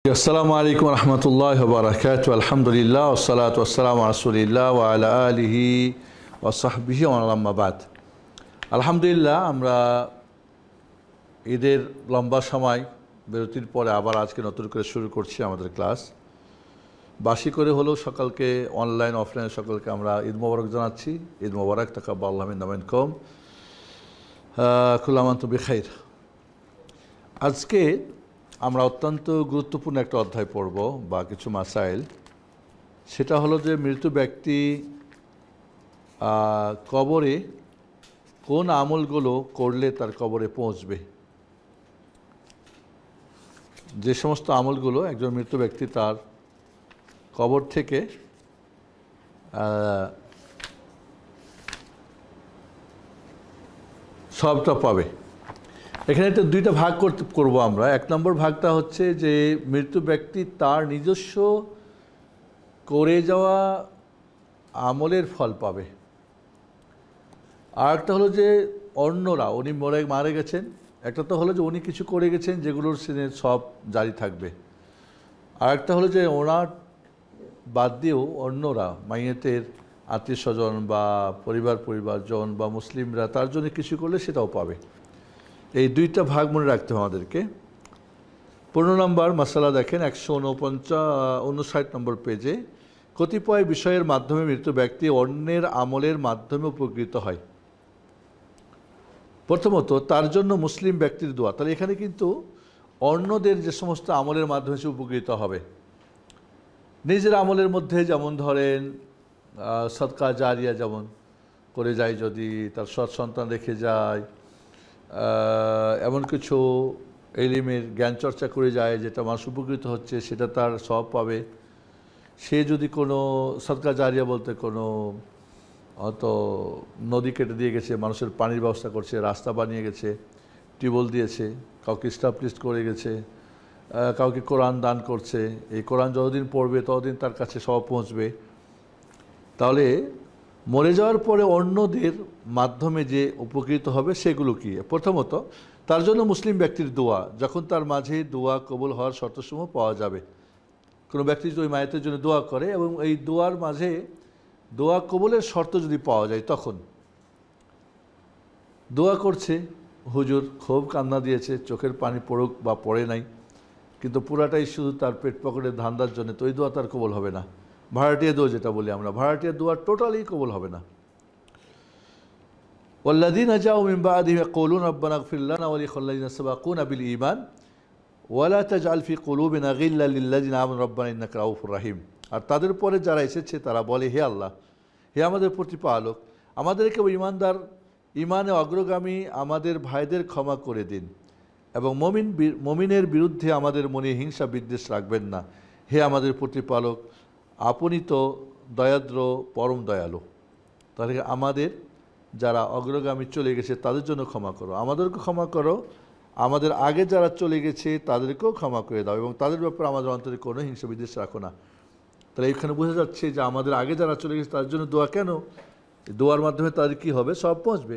আসসালামু আলাইকুম রহমতুল্লাহ বারাকাতু আলহামদুলিল্লাহ ওসসালাতু ওয়াসসালামু আলা রাসূলিল্লাহ ওয়া আলা আলিহি ওয়া সাহবিহি ওয়া আম্মা বাদ। আলহামদুলিল্লাহ, আমরা ঈদের লম্বা সময় বিরতির পরে আবার আজকে নতুন করে শুরু করছি আমাদের ক্লাস। বাসি করে হলেও সকালকে অনলাইন অফলাইন সকলকে আমরা ঈদ মোবারক জানাচ্ছি। ঈদ মোবারক, তাকাব্বালাল্লাহু মিন্না ওয়া মিনকুম, কুল্লু আম ওয়া আনতুম বিখাইর। আজকে আমরা অত্যন্ত গুরুত্বপূর্ণ একটা অধ্যায় পড়ব বা কিছু মাসাইল। সেটা হলো যে মৃত ব্যক্তি কবরে কোন আমলগুলো করলে তার কবরে পৌঁছবে। যে সমস্ত আমলগুলো একজন মৃত ব্যক্তি তার কবর থেকে সবটা পাবে। এখানে একটা দুইটা ভাগ করব আমরা। এক নম্বর ভাগটা হচ্ছে যে মৃত ব্যক্তি তার নিজস্ব করে যাওয়া আমলের ফল পাবে। আর একটা হলো যে অন্যরা, উনি মারা গেছেন, একটা তো হলো যে উনি কিছু করে গেছেন যেগুলোর সব জারি থাকবে। আর একটা হলো যে ওনার বাদ দিয়েও অন্যরা, মাইয়েতের আত্মীয় স্বজন বা পরিবারজন বা মুসলিমরা তার জন্য কিছু করলে সেটাও পাবে। এই দুইটা ভাগ মনে রাখতে হবে আমাদেরকে। 15 নম্বর মাসালা দেখেন 159 নম্বর পেজে। কতিপয় বিষয়ের মাধ্যমে মৃত ব্যক্তি অন্যের আমলের মাধ্যমে উপকৃত হয়। প্রথমত, তার জন্য মুসলিম ব্যক্তির দোয়া। তাহলে এখানে কিন্তু অন্যদের যে সমস্ত আমলের মাধ্যমে সে উপকৃত হবে। নিজের আমলের মধ্যে যেমন ধরেন সদকা জারিয়া যেমন করে যায়, যদি তার সৎ সন্তান রেখে যায়, এমন কিছু এলিমের জ্ঞান চর্চা করে যায় যেটা মানুষ উপকৃত হচ্ছে, সেটা তার সব পাবে। সে যদি কোনো সদকা জারিয়া বলতে কোনো হয়তো নদী কেটে দিয়ে গেছে, মানুষের পানির ব্যবস্থা করছে, রাস্তা বানিয়ে গেছে, টিউবওয়েল দিয়েছে, কাউকে স্টাবলিশ করে গেছে, কাউকে কোরআন দান করছে, এই কোরআন যতদিন পড়বে ততদিন তার কাছে সব পৌঁছবে। তাহলে মরে যাওয়ার পরে অন্যদের মাধ্যমে যে উপকৃত হবে সেগুলো কি? প্রথমত, তার জন্য মুসলিম ব্যক্তির দোয়া। যখন তার মাঝে দোয়া কবুল হওয়ার শর্তসমূহ পাওয়া যাবে। কোনো ব্যক্তি যদি ওই মায়েতের জন্য দোয়া করে এবং এই দোয়ার মাঝে দোয়া কবুলের শর্ত যদি পাওয়া যায়, তখন দোয়া করছে, হুজুর খুব কান্না দিয়েছে, চোখের পানি পড়ুক বা পড়ে নাই, কিন্তু পুরাটাই শুধু তার পেট পকেটের ধান্দার জন্য, তো ওই দোয়া তার কবুল হবে না। ভাড়াটিয়া দোয়া যেটা বলি আমরা, ভাড়াটিয়া দোয়া টোটালি কবুল হবে না। ওয়াল্লাযীনা জাউ মিন বা'দিহিম ইয়াকুলুনা রাব্বানা ইগফির লানা ওয়া লিইখওয়ানিনা সাবাকুনা বিল ঈমান ওয়া লা তাজআল ফি কুলুবিনা গিল্লাল লিল্লাযীনা আমানু রাব্বানা ইন্নাকা রাউফুর রাহিম। আর তাদের পরে যারা এসেছে তারা বলে, হে আল্লাহ, হে আমাদের প্রতিপালক, আমাদেরকে ইমানদার, ইমানে অগ্রগামী আমাদের ভাইদের ক্ষমা করে দিন এবং মুমিনের বিরুদ্ধে আমাদের মনে হিংসা বিদ্বেষ রাখবেন না। হে আমাদের প্রতিপালক, আপনি তো দয়াদ্র পরম দয়ালু। তাহলে আমাদের যারা অগ্রগামী চলে গেছে তাদের জন্য ক্ষমা করো, আমাদেরকে ক্ষমা করো, আমাদের আগে যারা চলে গেছে তাদেরকেও ক্ষমা করে দাও এবং তাদের ব্যাপারে আমাদের অন্তরে কোনো হিংসা বিদ্বেষ রাখো না। তাহলে এখানে বোঝা যাচ্ছে যে আমাদের আগে যারা চলে গেছে তাদের জন্য দোয়া। কেন? দোয়ার মাধ্যমে তাদের কী হবে? সব পৌঁছবে।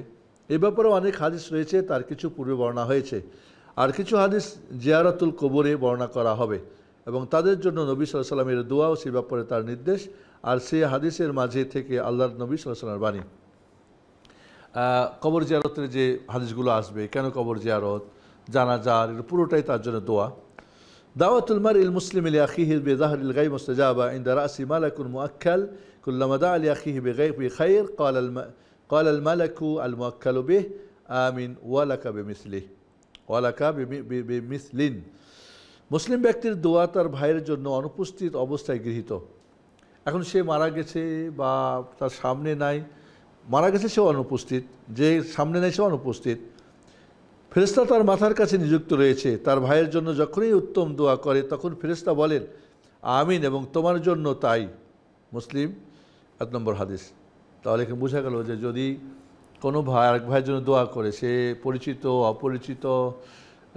এ ব্যাপারে অনেক হাদিস রয়েছে, তার কিছু পূর্বে বর্ণনা হয়েছে, আর কিছু হাদিস জিয়ারাতুল কবরে বর্ণনা করা হবে এবং তাদের জন্য নবী সাল্লাল্লাহু আলাইহি ওয়াসাল্লামের দোয়া ও সেই ব্যাপারে তার নির্দেশ। আর সেই হাদিসের মাঝে থেকে আল্লাহর নবী সাল্লাল্লাহু আলাইহি ওয়াসাল্লামের বাণী। কবর জিয়ারতের যে হাদিসগুলো আসবে, কেন কবর জিয়ারত, জানাজার, এটা পুরোটাই তার জন্য দোয়া। দাওয়াতুল মারইল মুসলিমি লিআখিহি বিযাহরিল গায়ব মুস্তাজাবা ইনদা রাসি মালাকুন মুআক্কাল কুল্লামা দাআ লিআখিহি বিখাইর قال الملك الموكل به آمين ولك بمثله ولك بمثل। মুসলিম ব্যক্তির দোয়া তার ভাইয়ের জন্য অনুপস্থিত অবস্থায় গৃহীত। এখন সে মারা গেছে বা তার সামনে নাই, মারা গেছে সে অনুপস্থিত, যে সামনে নেই সে অনুপস্থিত, ফেরেশতা তার মাথার কাছে নিযুক্ত রয়েছে। তার ভাইয়ের জন্য যখনই উত্তম দোয়া করে তখন ফেরেশতা বলেন আমিন এবং তোমার জন্য তাই। মুসলিম 1 নম্বর হাদিস। তাহলে এখানে বোঝা গেল যে যদি কোনো ভাই আরেক ভাইয়ের জন্য দোয়া করে, সে পরিচিত অপরিচিত,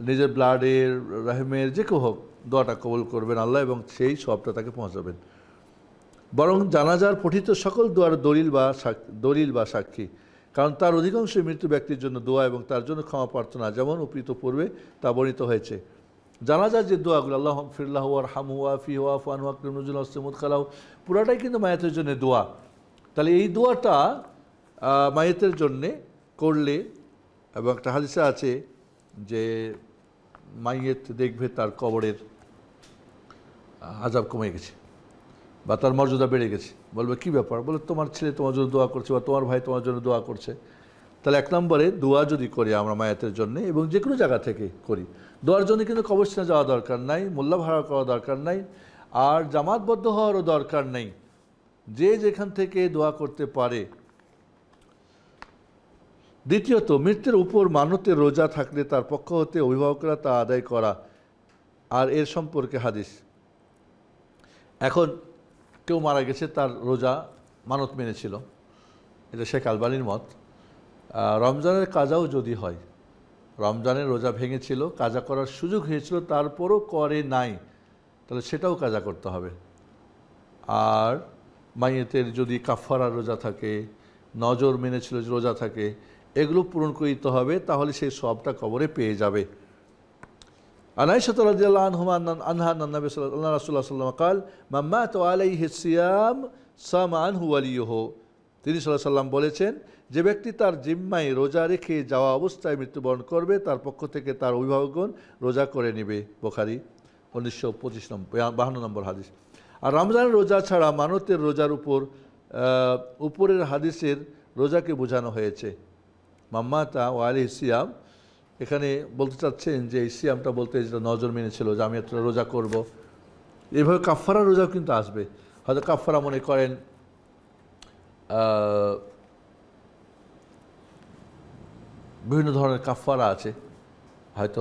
নিজের ব্লাডের রাহিমের যে কেউ হোক, দোয়াটা কবুল করবেন আল্লাহ এবং সেই সবটা তাকে পৌঁছাবেন। বরং জানাজার পঠিত সকল দোয়ার দলিল বা সাক্ষী, কারণ তার অধিকাংশ মৃত্যু ব্যক্তির জন্য দোয়া এবং তার জন্য ক্ষমা প্রার্থনা যেমন উপনীত পূর্বে তা বর্ণিত হয়েছে। জানাজার যে দোয়াগুলো, আল্লাহ ফিরলাহু ওয়ারহামহু ওয়াফিহি ওয়াফু আনহু ওয়াকরিম নুজুলাহু ওয়াসসি মুদখালাহু, পুরাটাই কিন্তু মাইয়াতের জন্য দোয়া। তাহলে এই দোয়াটা মাইয়াতের জন্যে করলে, এবং একটা হাদিসে আছে যে মাইয়েত দেখবে তার কবরের আযাব কমে গেছে বা তার মর্যাদা বেড়ে গেছে। বলবে কি ব্যাপার? বলে তোমার ছেলে তোমার জন্য দোয়া করছে বা তোমার ভাই তোমার জন্য দোয়া করছে। তাহলে এক নম্বরে দোয়া যদি করি আমরা মায়াতের জন্য, এবং যে কোনো জায়গা থেকে করি, দোয়ার জন্য কিন্তু কবরস্থানে যাওয়া দরকার নাই, মোল্লা ভাড়া করা দরকার নাই, আর জামাতবদ্ধ হওয়ারও দরকার নেই, যে যেখান থেকে দোয়া করতে পারে। দ্বিতীয়ত, মৃত্যুর উপর মানতের রোজা থাকলে তার পক্ষ হতে অভিভাবকরা তা আদায় করা। আর এর সম্পর্কে হাদিস, এখন কেউ মারা গেছে, তার রোজা মানত মেনেছিল, এটা শেখ আলবানীর মত। রমজানের কাজাও যদি হয়, রমজানের রোজা ভেঙেছিল, কাজা করার সুযোগ হয়েছিল, তারপরও করে নাই, তাহলে সেটাও কাজা করতে হবে। আর মাইয়েতের যদি কাফারার রোজা থাকে, নজর মেনেছিল রোজা থাকে, এগুলো পূরণ করে দিতে হবে, তাহলে সেই সবটা কবরে পেয়ে যাবে। আনাইশা রাদিয়াল্লাহু আনহা নবী সাল্লাল্লাহু আলাইহি ওয়াসাল্লাম قال من مات عليه الصيام صام عنه وليه, তিনি সাল্লাল্লাহু আলাইহি ওয়াসাল্লাম বলেছেন, যে ব্যক্তি তার জিম্মায় রোজা রেখে যাওয়া অবস্থায় মৃত্যুবরণ করবে, তার পক্ষ থেকে তার অভিভাবকগণ রোজা করে নেবে। বুখারী 1952 নম্বর হাদিস। আর রমজানের রোজা ছাড়া মানতের রোজার উপরের হাদিসের রোজাকে বোঝানো হয়েছে। মাম্মাতা ও আলাইহি সিয়াম, এখানে বলতে চাচ্ছেন যে এই সিয়ামটা বলতে যেটা নজর মেনেছিল যে আমি একটা রোজা করব, এইভাবে কাফারা রোজাও কিন্তু আসবে। হয়তো কাফারা মনে করেন বিভিন্ন ধরনের কাফারা আছে, হয়তো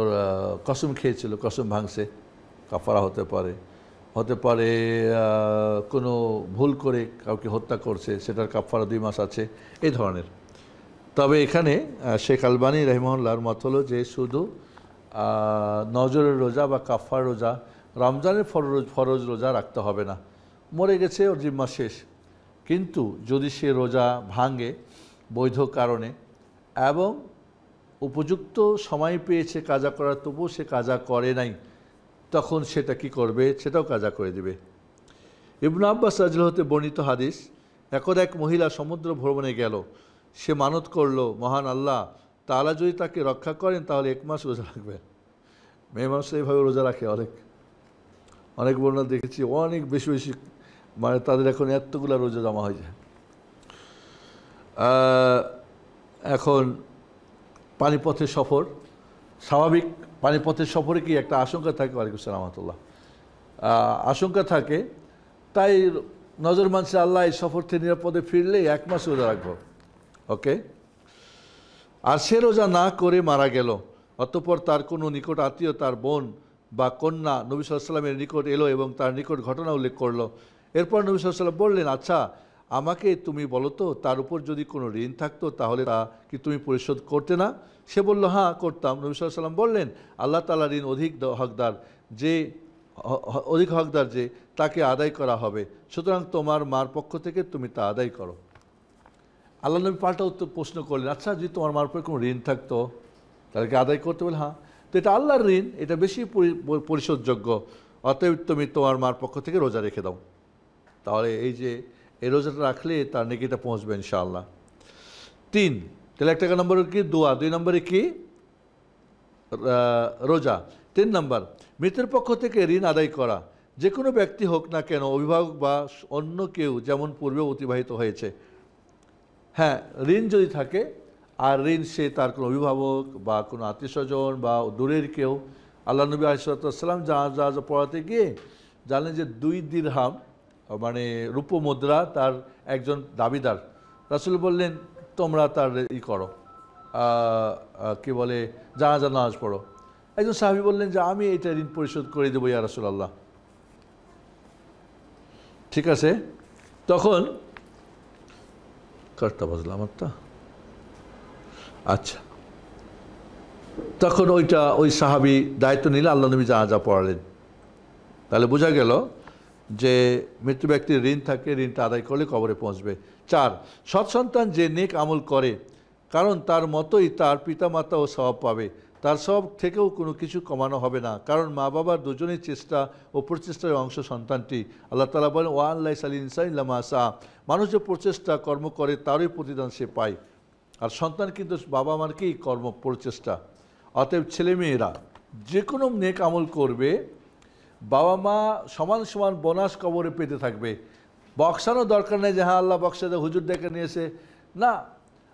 কসম খেয়েছিল, কসম ভাঙছে, কাফারা হতে পারে, কোনো ভুল করে কাউকে হত্যা করছে, সেটার কাফারা 2 মাস আছে, এই ধরনের। তবে এখানে শেখ আলবানী রাহিমাহুল্লাহর মত হলো যে শুধু নজরের রোজা বা কাফার রোজা, রমজানের ফরজ রোজা রাখতে হবে না, মরে গেছে, ওর জিম্মা শেষ। কিন্তু যদি সে রোজা ভাঙে বৈধ কারণে এবং উপযুক্ত সময় পেয়েছে কাজা করার, তবুও সে কাজা করে নাই, তখন সেটা কি করবে? সেটাও কাজা করে দিবে। ইবনে আব্বাস রাদিয়াল্লাহু হতে বর্ণিত হাদিস, এক মহিলা সমুদ্র ভ্রমণে গেল, সে মানত করলো, মহান আল্লাহ তাআলা যদি তাকে রক্ষা করেন তাহলে 1 মাস রোজা রাখবে। মেয়ে মানুষ এইভাবে রোজা রাখে, অনেক বর্ণনা দেখেছি, অনেক বেশি বেশি, মানে তাদের এখন এতগুলা রোজা জমা হয়ে যায়। এখন পানিপথের সফর, স্বাভাবিক পানিপথের সফরে কি একটা আশঙ্কা থাকে, ওয়ালাইকুম আসসালাম রাহমাতুল্লাহ, আশঙ্কা থাকে, তাই নজর মানছে আল্লাহ এই সফর থেকে নিরাপদে ফিরলে 1 মাস রোজা রাখবো, ওকে। আর সে রোজা না করে মারা গেল, অতঃপর তার কোনো নিকট আত্মীয়, তার বোন বা কন্যা নবী সাল্লাল্লাহু আলাইহি ওয়াসাল্লামের নিকট এলো এবং তার নিকট ঘটনা উল্লেখ করলো। এরপর নবী সাল্লাল্লাহু আলাইহি ওয়াসাল্লাম বললেন, আচ্ছা আমাকে তুমি বলো তো, তার উপর যদি কোনো ঋণ থাকতো তাহলে তা কি তুমি পরিশোধ করতে না? সে বলল, হ্যাঁ করতাম। নবী সাল্লাল্লাহু আলাইহি ওয়াসাল্লাম বললেন, আল্লাহ তাআলা ঋণ অধিক হকদার যে তাকে আদায় করা হবে, সুতরাং তোমার মার পক্ষ থেকে তুমি তা আদায় করো। আল্লাহ নবী পাল্টা উত্তর প্রশ্ন করলেন, আচ্ছা যদি তোমার মার উপরে কোনো ঋণ থাকতো তাহলে কি আদায় করতে? বলে হ্যাঁ। তো এটা আল্লাহর ঋণ, এটা বেশি পরিশোধযোগ্য, অতএব তুমি তোমার মার পক্ষ থেকে রোজা রেখে দাও। তাহলে এই রোজাটা রাখলে তার নেকিটা পৌঁছবে ইনশাআল্লাহ। 3, তাহলে 1 নম্বরে কি? দোয়া। 2 নম্বরে কি? রোজা। 3 নম্বর, মৃতের পক্ষ থেকে ঋণ আদায় করা। যে কোনো ব্যক্তি হোক না কেন, অভিভাবক বা অন্য কেউ, যেমন পূর্বে অতিবাহিত হয়েছে। হ্যাঁ, ঋণ যদি থাকে, আর ঋণ সে তার কোনো অভিভাবক বা কোনো আত্মীয়স্বজন বা দূরের কেউ, আল্লাহ নবী আলাইহিস সালাম জানাজা পড়াতে গিয়ে জানলেন যে 2 দিরহাম মানে রূপ মুদ্রা তার একজন দাবিদার। রাসূল বললেন, তোমরা তার করো, কি বলে, জানাজা নামাজ পড়ো। একজন সাহাবী বললেন যে আমি এটা ঋণ পরিশোধ করে দেবো ইয়া রাসূলুল্লাহ। ঠিক আছে, তখন কারটা বাজলাম আমারটা, আচ্ছা, তখন ওই সাহাবী দায়িত্ব নিলে আল্লাহ নবী জানাজা পড়ালেন। তাহলে বোঝা গেল যে মৃত্যু ব্যক্তির ঋণ থাকে, ঋণটা আদায় করলে কবরে পৌঁছবে। 4, সৎ সন্তান যে নেক আমল করে, কারণ তার মতোই তার পিতামাতাও সওয়াব পাবে, তার সব থেকেও কোনো কিছু কমানো হবে না, কারণ মা বাবার দুজনেই চেষ্টা ও প্রচেষ্টার অংশ সন্তানটি। আল্লাহ তাআলা বলেন ওয়া আল্লাহ সালিল ইনসান ইল্লা মা সা, মানুষ যে প্রচেষ্টা কর্ম করে তারই প্রতিদান সে পায়। আর সন্তান কিন্তু বাবা মারকেই কর্ম প্রচেষ্টা। অতএব ছেলেমেয়েরা যে কোনো নেক আমল করবে, বাবা মা সমান সমান বোনাস কবরে পেতে থাকবে। বক্সানোর দরকার নেই যে হ্যাঁ আল্লাহ বক্সা দেয়, হুজুর ডেকে নিয়েছে, না,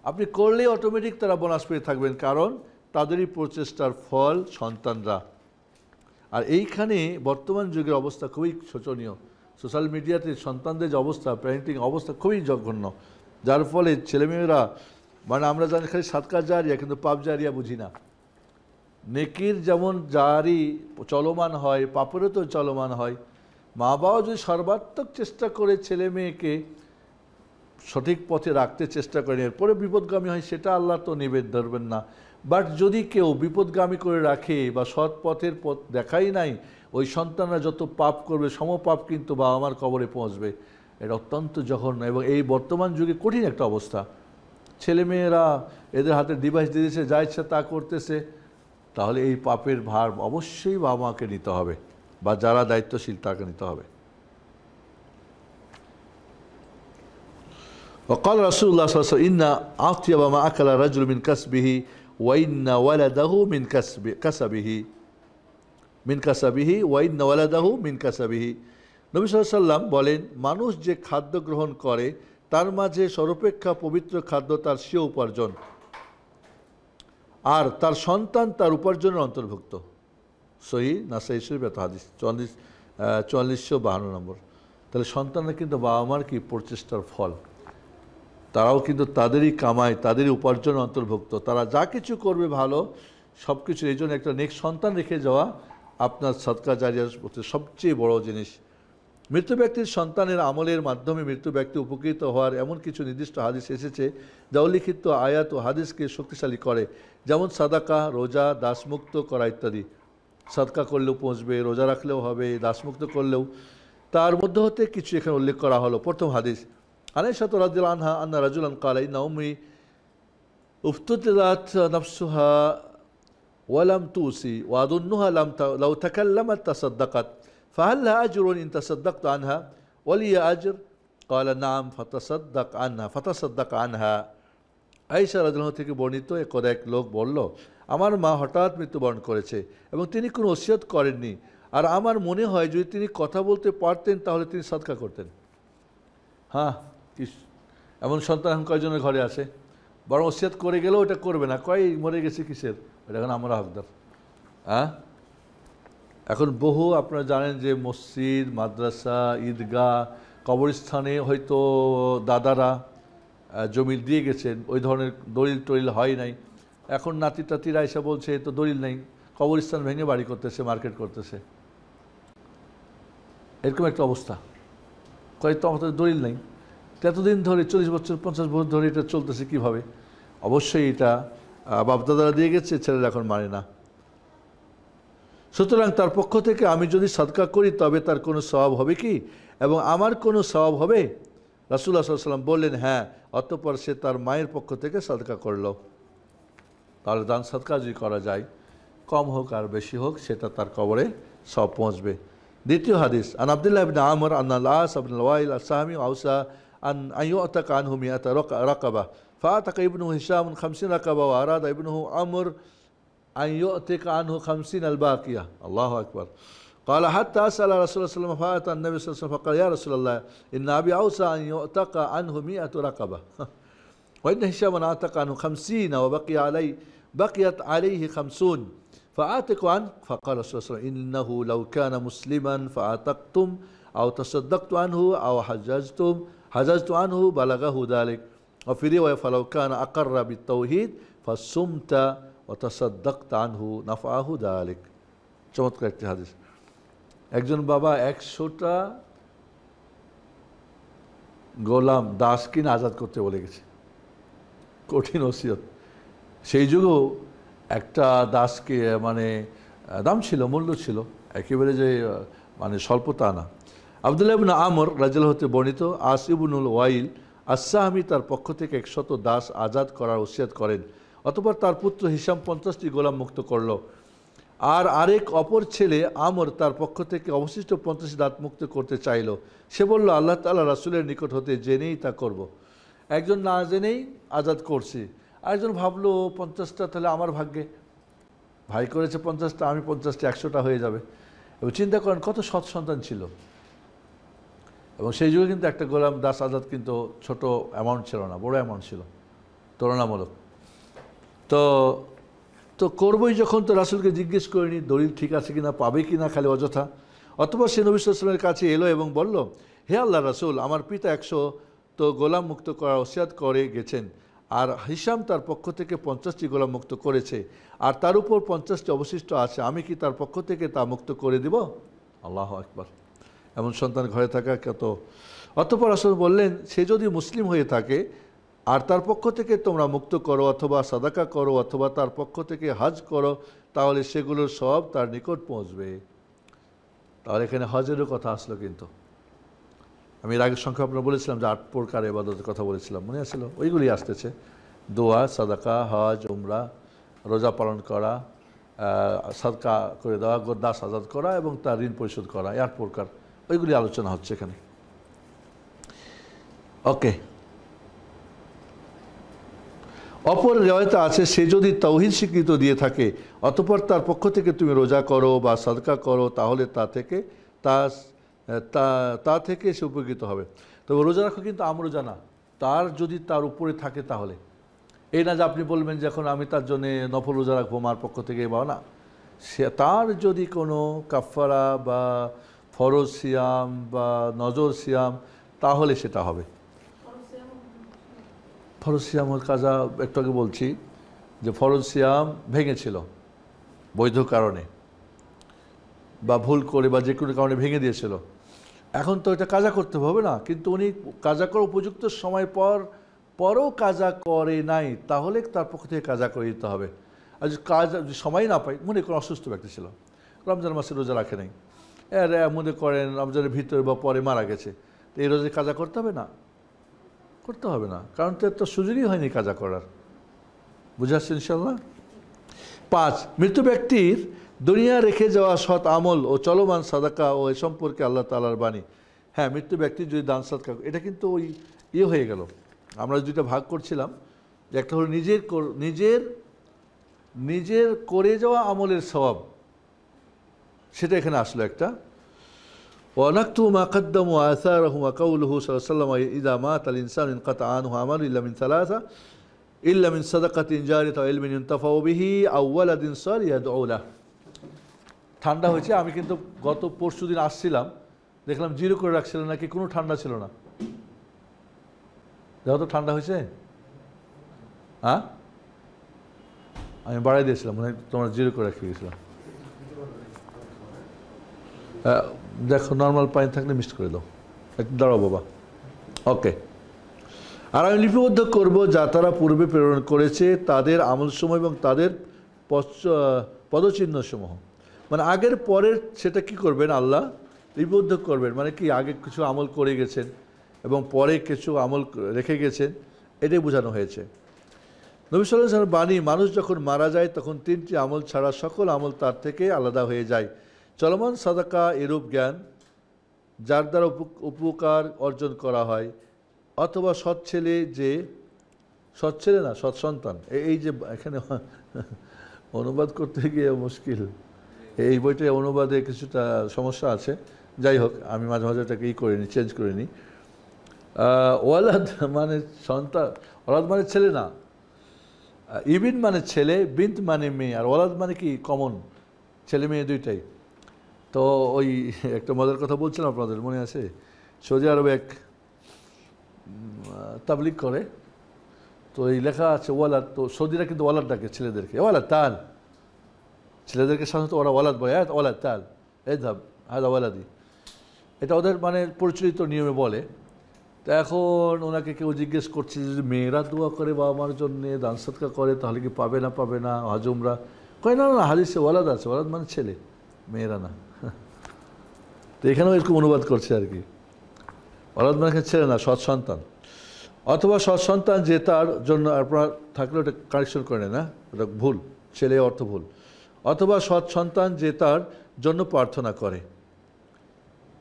আপনি করলেই অটোমেটিক তারা বোনাস পেয়ে থাকবেন, কারণ তাদেরই প্রচেষ্টার ফল সন্তানরা। আর এইখানে বর্তমান যুগের অবস্থা খুবই শোচনীয়। সোশ্যাল মিডিয়াতে সন্তানদের যে অবস্থা, প্যারেন্টিং অবস্থা খুবই জঘন্য, যার ফলে ছেলেমেয়েরা মানে আমরা জানি খালি সাদকা জারিয়া, কিন্তু পাপ জারিয়া বুঝি না। নেকির যেমন জারি চলমান হয়, পাপেরও তো চলমান হয়। মা বাবা যদি সর্বাত্মক চেষ্টা করে ছেলে মেয়েকে সঠিক পথে রাখতে চেষ্টা করেন, এরপরে বিপদগামী হয়, সেটা আল্লাহ তো নিবেদ ধরবেন না। বাট যদি কেউ বিপদগামী করে রাখে বা সৎ পথের পথ দেখাই নাই, ওই সন্তানরা যত পাপ করবে সমপাপ কিন্তু বাবা মার কবরে পৌঁছবে। এটা অত্যন্ত জঘন্য এবং এই বর্তমান যুগে কঠিন একটা অবস্থা। ছেলেমেয়েরা এদের হাতে ডিভাইস দিয়ে দিয়েছে, যা ইচ্ছা তা করতেছে, তাহলে এই পাপের ভার অবশ্যই বাবা মাকে নিতে হবে বা যারা দায়িত্বশীল তাকে নিতে হবে। وقال رسول الله صلى الله عليه وسلم إن أطيب ما أكل رجل من كسبه وإن ولده من كسبه وإن ولده من كسبه। নবী সাল্লাল্লাহু আলাইহি ওয়াসাল্লাম বলেন, মানুষ যে খাদ্য গ্রহণ করে তার মাঝে সর্বাপেক্ষা পবিত্র খাদ্য তার স্বীয় উপার্জন, আর তার সন্তান তার উপার্জনের অন্তর্ভুক্ত। সহিহ নাসাই শরীফ হাদিস 4452 নম্বর। তাহলে সন্তানরা কিন্তু বাবা মার কি প্রচেষ্টার ফল, তারাও কিন্তু তাদেরই কামায়, তাদেরই উপার্জন অন্তর্ভুক্ত। তারা যা কিছু করবে ভালো সব কিছু, এই জন্য একটা নেক সন্তান রেখে যাওয়া আপনার সাদকা জারিয়ার সবচেয়ে বড় জিনিস। মৃত্যু ব্যক্তির সন্তানের আমলের মাধ্যমে মৃত্যু ব্যক্তি উপকৃত হওয়ার এমন কিছু নির্দিষ্ট হাদিস এসেছে যা উল্লিখিত আয়াত ও হাদিসকে শক্তিশালী করে, যেমন সাদাকা, রোজা, দাসমুক্ত করা ইত্যাদি। সাদকা করলেও পৌঁছবে, রোজা রাখলেও হবে, দাসমুক্ত করলেও। তার মধ্যে হতে কিছু এখানে উল্লেখ করা হলো। প্রথম হাদিস, আয়েশা রাদিয়াল্লাহু আনহা আন্না রাজুলান ক্বালা ইন্না উম্মি উফতুতিরাত নাফসুহা ওয়া লাম তুসি ওয়া আযুন্নুহা লাউ তাকাল্লামাত তাসাদ্দাকাত ফাহাল লাহা আজরুন ইন তাসাদ্দাকতু আনহা ওয়া লি আজর ক্বালা নাম ফাতাসাদ্দাক আনহা। আয়েশা রাদিয়াল্লাহু থেকে বর্ণিত, এক লোক বলল, আমার মা হঠাৎ মৃত্যুবরণ করেছে এবং তিনি কোনো ওসিয়ত করেননি, আর আমার মনে হয় যদি তিনি কথা বলতে পারতেন তাহলে তিনি সাদকা করতেন। হ্যাঁ, এমন সন্তান এখন কয়জনের ঘরে আছে, বরং ওসিয়ত করে গেলেও ওটা করবে না, কয় মরে গেছে কিসের, এটা এখন আমরা হকদার। হ্যাঁ, এখন বহু আপনারা জানেন যে মসজিদ, মাদ্রাসা, ঈদগাহ, কবরস্থানে হয়তো দাদারা জমি দিয়ে গেছেন, ওই ধরনের দলিল টলিল হয় নাই। এখন নাতি টাতিরা এসে বলছে তো দলিল নেই, কবরস্থান ভেঙে বাড়ি করতেছে, মার্কেট করতেছে, এরকম একটা অবস্থা। কয় তো আমাদের দলিল নেই, এতদিন ধরে 40 বছর 50 বছর ধরে এটা চলতেছে কীভাবে? অবশ্যই এটা বাপদাদারা দিয়ে গেছে, ছেলেরা এখন মানে না। সুতরাং তার পক্ষ থেকে আমি যদি সাদকা করি তবে তার কোনো সওয়াব হবে কি এবং আমার কোনো সওয়াব হবে? রাসূলুল্লাহ সাল্লাল্লাহু আলাইহি ওয়াসাল্লাম বললেন, হ্যাঁ। অতঃপর সে তার মায়ের পক্ষ থেকে সাদকা করল। তাহলে দান সাদকা যদি করা যায়, কম হোক আর বেশি হোক, সেটা তার কবরে সব পৌঁছবে। দ্বিতীয় হাদিস, আন আব্দুল্লাহ ইবনে আমর আন আল-আস ইবনে ওয়াইল আস-সাহমি আওসা আন আইয়ুতাকা আনহু মিআতা রাকাবা ফাআতাকা ইবনুহু হিশাম 50 রাকাবা ওয়া আরাদা ইবনুহু আমর أن يؤتك عنه 50 الباقية. الله أكبر. قال حتى سأل رسول الله صلى الله عليه وسلم فأتى النبي صلى الله عليه وسلم فقال يا رسول الله إن أبي أوصى أن يؤتك عنه 100 رقبة وإن هشاما أعتق عنه 50 بقيت عليه 50 فأعتق عنه. فقال رسول الله صلى الله عليه وسلم إنه لو كان مسلما فأعتقتم أو تصدقت عنه أو حججت عنه بلغه ذلك. وفي رواية فلو كان أقر بالتوحيد فصمت وتصدقت عنه نفعه ذلك. চমৎকার একটি হাদিস। একজন বাবা 100টা গোলাম দাস কিনে আজাদ করতে বলে গেছে, কঠিন ওসিয়ত। সেই যুগেও একটা দাসকে মানে দাম ছিল, মূল্য ছিল, একেবারে যে মানে স্বল্পতা না। আব্দুল্লাহ ইবনে আমর রাদিয়াল্লাহু হতে বর্ণিত, আস ইবনুল ওয়াইল আস-সাহমি তার পক্ষ থেকে 100 দাস আজাদ করার ওসিয়ত করেন। অতঃপর তার পুত্র হিসাম 50টি গোলাম মুক্ত করল। আর আরেক অপর ছেলে আমর তার পক্ষ থেকে অবশিষ্ট 50 দাঁত মুক্ত করতে চাইল। সে বলল, আল্লাহ তাআলা রাসূলের নিকট হতে জেনেই তা করব। একজন না জেনেই আজাদ করছি, আরেকজন ভাবলো 50টা তাহলে আমার ভাগ্যে, ভাই করেছে 50টা, আমি 50টা, 100টা হয়ে যাবে। এবং চিন্তা করেন কত সৎ সন্তান ছিল। এবং সেই যুগে কিন্তু একটা গোলাম দাস আজাদ কিন্তু ছোট অ্যামাউন্ট ছিল না, বড় অ্যামাউন্ট ছিল, তুলনামূলক। তো তো করবই যখন, তো রাসূলকে জিজ্ঞেস করিনি দলিল ঠিক আছে কিনা, পাবে কিনা, খালি অযথা। অতঃপর সে নবী সাল্লাল্লাহু আলাইহি ওয়াসাল্লামের কাছে এলো এবং বলল, হে আল্লাহ রাসূল, আমার পিতা 100 তো গোলাম মুক্ত করার ওসিয়াত করে গেছেন, আর হিসাম তার পক্ষ থেকে 50টি গোলাম মুক্ত করেছে, আর তার উপর 50টি অবশিষ্ট আছে, আমি কি তার পক্ষ থেকে তা মুক্ত করে দিব? আল্লাহু আকবার! এমন সন্তান ঘরে থাকা কত। অতঃপর রাসূল বললেন, সে যদি মুসলিম হয়ে থাকে আর তার পক্ষ থেকে তোমরা মুক্ত করো, অথবা সাদাকা করো, অথবা তার পক্ষ থেকে হজ করো, তাহলে সেগুলোর সব তার নিকট পৌঁছবে। তাহলে এখানে হজেরও কথা আসলো। কিন্তু আমি এর আগের সংখ্যা আপনারা বলেছিলাম যে 8 প্রকার ইবাদতের কথা বলেছিলাম, মনে আসলো? ওইগুলি আসতেছে: দোয়া, সাদাকা, হজ, উমরা, রোজা পালন করা, সাদকা করে দেওয়া, দাস আজাদ করা এবং তার ঋণ পরিশোধ করা, 8 প্রকার, ওইগুলি আলোচনা হচ্ছে এখানে। ওকে। অপর রিওয়ায়েতে আছে, সে যদি তাওহীদ স্বীকৃতি দিয়ে থাকে অতঃপর তার পক্ষ থেকে তুমি রোজা করো বা সাদকা করো, তাহলে তা থেকে সে উপকৃত হবে। তবে রোজা রাখো কিন্তু আমরোজা না, তার যদি তার উপরে থাকে তাহলে। এই না যে আপনি বলবেন যে এখন আমি তার জন্য নফল রোজা রাখবো মার পক্ষ থেকে, বা না, সে তার যদি কোনো কাফারা বা ফরজ সিয়াম বা নজর সিয়াম, তাহলে সেটা হবে। ফরজ সিয়ামের কাজা একটু আগে বলছি যে ফরজ সিয়াম ভেঙেছিল বৈধ কারণে, বা ভুল করে বা যে কোনো কারণে ভেঙে দিয়েছিল, এখন তো এটা কাজা করতে হবে না, কিন্তু উনি কাজা করার উপযুক্ত সময় পরও কাজা করে নাই, তাহলে তার পক্ষ থেকে কাজা করে দিতে হবে। আর যদি সময় না পাই, মনে করেন অসুস্থ ব্যক্তি ছিল, রমজান মাসে রোজা রাখে নাই, মনে করেন রমজানের ভিতরে বা পরে মারা গেছে, তো এই রোজা কাজা করতে হবে না? করতে হবে না, কারণ তো সুযোগই হয়নি কাজা করার। বুঝে আসছে ইনশাল্লাহ? 5, মৃত্যু ব্যক্তির দুনিয়া রেখে যাওয়া সৎ আমল ও চলমান সাদাকা ও এ সম্পর্কে আল্লাহ তাআলার বাণী। হ্যাঁ, মৃত্যু ব্যক্তির যদি দান সাদকা, এটা কিন্তু ওই হয়ে গেল। আমরা দুইটা ভাগ করছিলাম, যে একটা হলো নিজের করে যাওয়া আমলের সওয়াব, সেটা এখানে আসলো একটা। ونكتب ما قدموا وآثارهم وقوله صلى الله عليه وسلم إذا مات الإنسان انقطع عنه عمله إلا من 3: إلا من صدقة جارية أو علم ينتفع به أو ولد صالح يدعو له। ঠান্ডা হয়েছে, আমি কিন্তু গত পরশু দিন আসছিলাম, দেখলাম 0 করে রাখছিলেন, নাকি কোনো ঠান্ডা ছিল না। দেখো তো ঠান্ডা হয়েছে? হ্যাঁ, আমি বাড়াই দিয়েছিলাম, মনে হয় তোমরা 0 করে রেখে গেছিলাম। দেখো, নর্মাল পানি থাকলে মিক্সড করে দাও, একটু দাঁড়াও বাবা। ওকে। আর আমি লিপিবদ্ধ করব যা তারা পূর্বে প্রেরণ করেছে, তাদের আমলসমূহ এবং তাদের পদচিহ্নসমূহ। মানে আগের পরের সেটা কি করবেন? আল্লাহ লিপিবদ্ধ করবেন। মানে কি, আগে কিছু আমল করে গেছেন এবং পরে কিছু আমল রেখে গেছেন, এটাই বোঝানো হয়েছে। নবী সাল্লাল্লাহু আলাইহি ওয়াসাল্লাম বাণী, মানুষ যখন মারা যায় তখন 3টি আমল ছাড়া সকল আমল তার থেকে আলাদা হয়ে যায়। চলমান সাদাকা এরূপ জ্ঞান যার দ্বারা উপকার অর্জন করা হয়, অথবা সৎ সন্তান। এই যে এখানে অনুবাদ করতে গিয়ে মুশকিল, এই বইটা অনুবাদে কিছুটা সমস্যা আছে। যাই হোক, আমি মাঝে মাঝে এটাকে চেঞ্জ করে নিই। ওয়ালাদ মানে সন্তান, ওয়ালাদ মানে ছেলে না, ইবিন মানে ছেলে, বিন্ত মানে মেয়ে, আর ওয়ালাদ মানে কি কমন, ছেলে মেয়ে দুইটাই। তো ওই একটা মজার কথা বলছিলাম আপনাদের, মনে আছে? সৌদি আরবে এক তাবলিগ করে, তো এই লেখা আছে ওয়ালাদ। তো সৌদিরা কিন্তু ওয়ালাদ ডাকে ছেলেদেরকে, ওয়ালাদ তাল, ছেলেদেরকে সাধারণত ওরা ওয়ালাদ বলে, ওয়ালাদ তাল এধাব হাদা ওয়ালাদি, এটা ওদের মানে পরিচালিত নিয়মে বলে। তো এখন ওনাকে কেউ জিজ্ঞেস করছে, যদি মেয়েরা দোয়া করে বাবা মার জন্যে, দান সদকা করে, তাহলে কি পাবে না হজ উমরা? কয় না, হাদিসে ওয়ালাদ আছে, ওয়ালাদ মানে ছেলে, মেয়েরা না। তো এখানেও এরকম অনুবাদ করছে আর কি, ওয়ালাদ মানে ছেলে না, সৎ সন্তান। অথবা সন্তান যে তার জন্য, আপনার থাকলে ওটা কারেকশন করে না, ওটা ভুল, ছেলে অর্থ ভুল। অথবা সন্তান যে তার জন্য প্রার্থনা করে,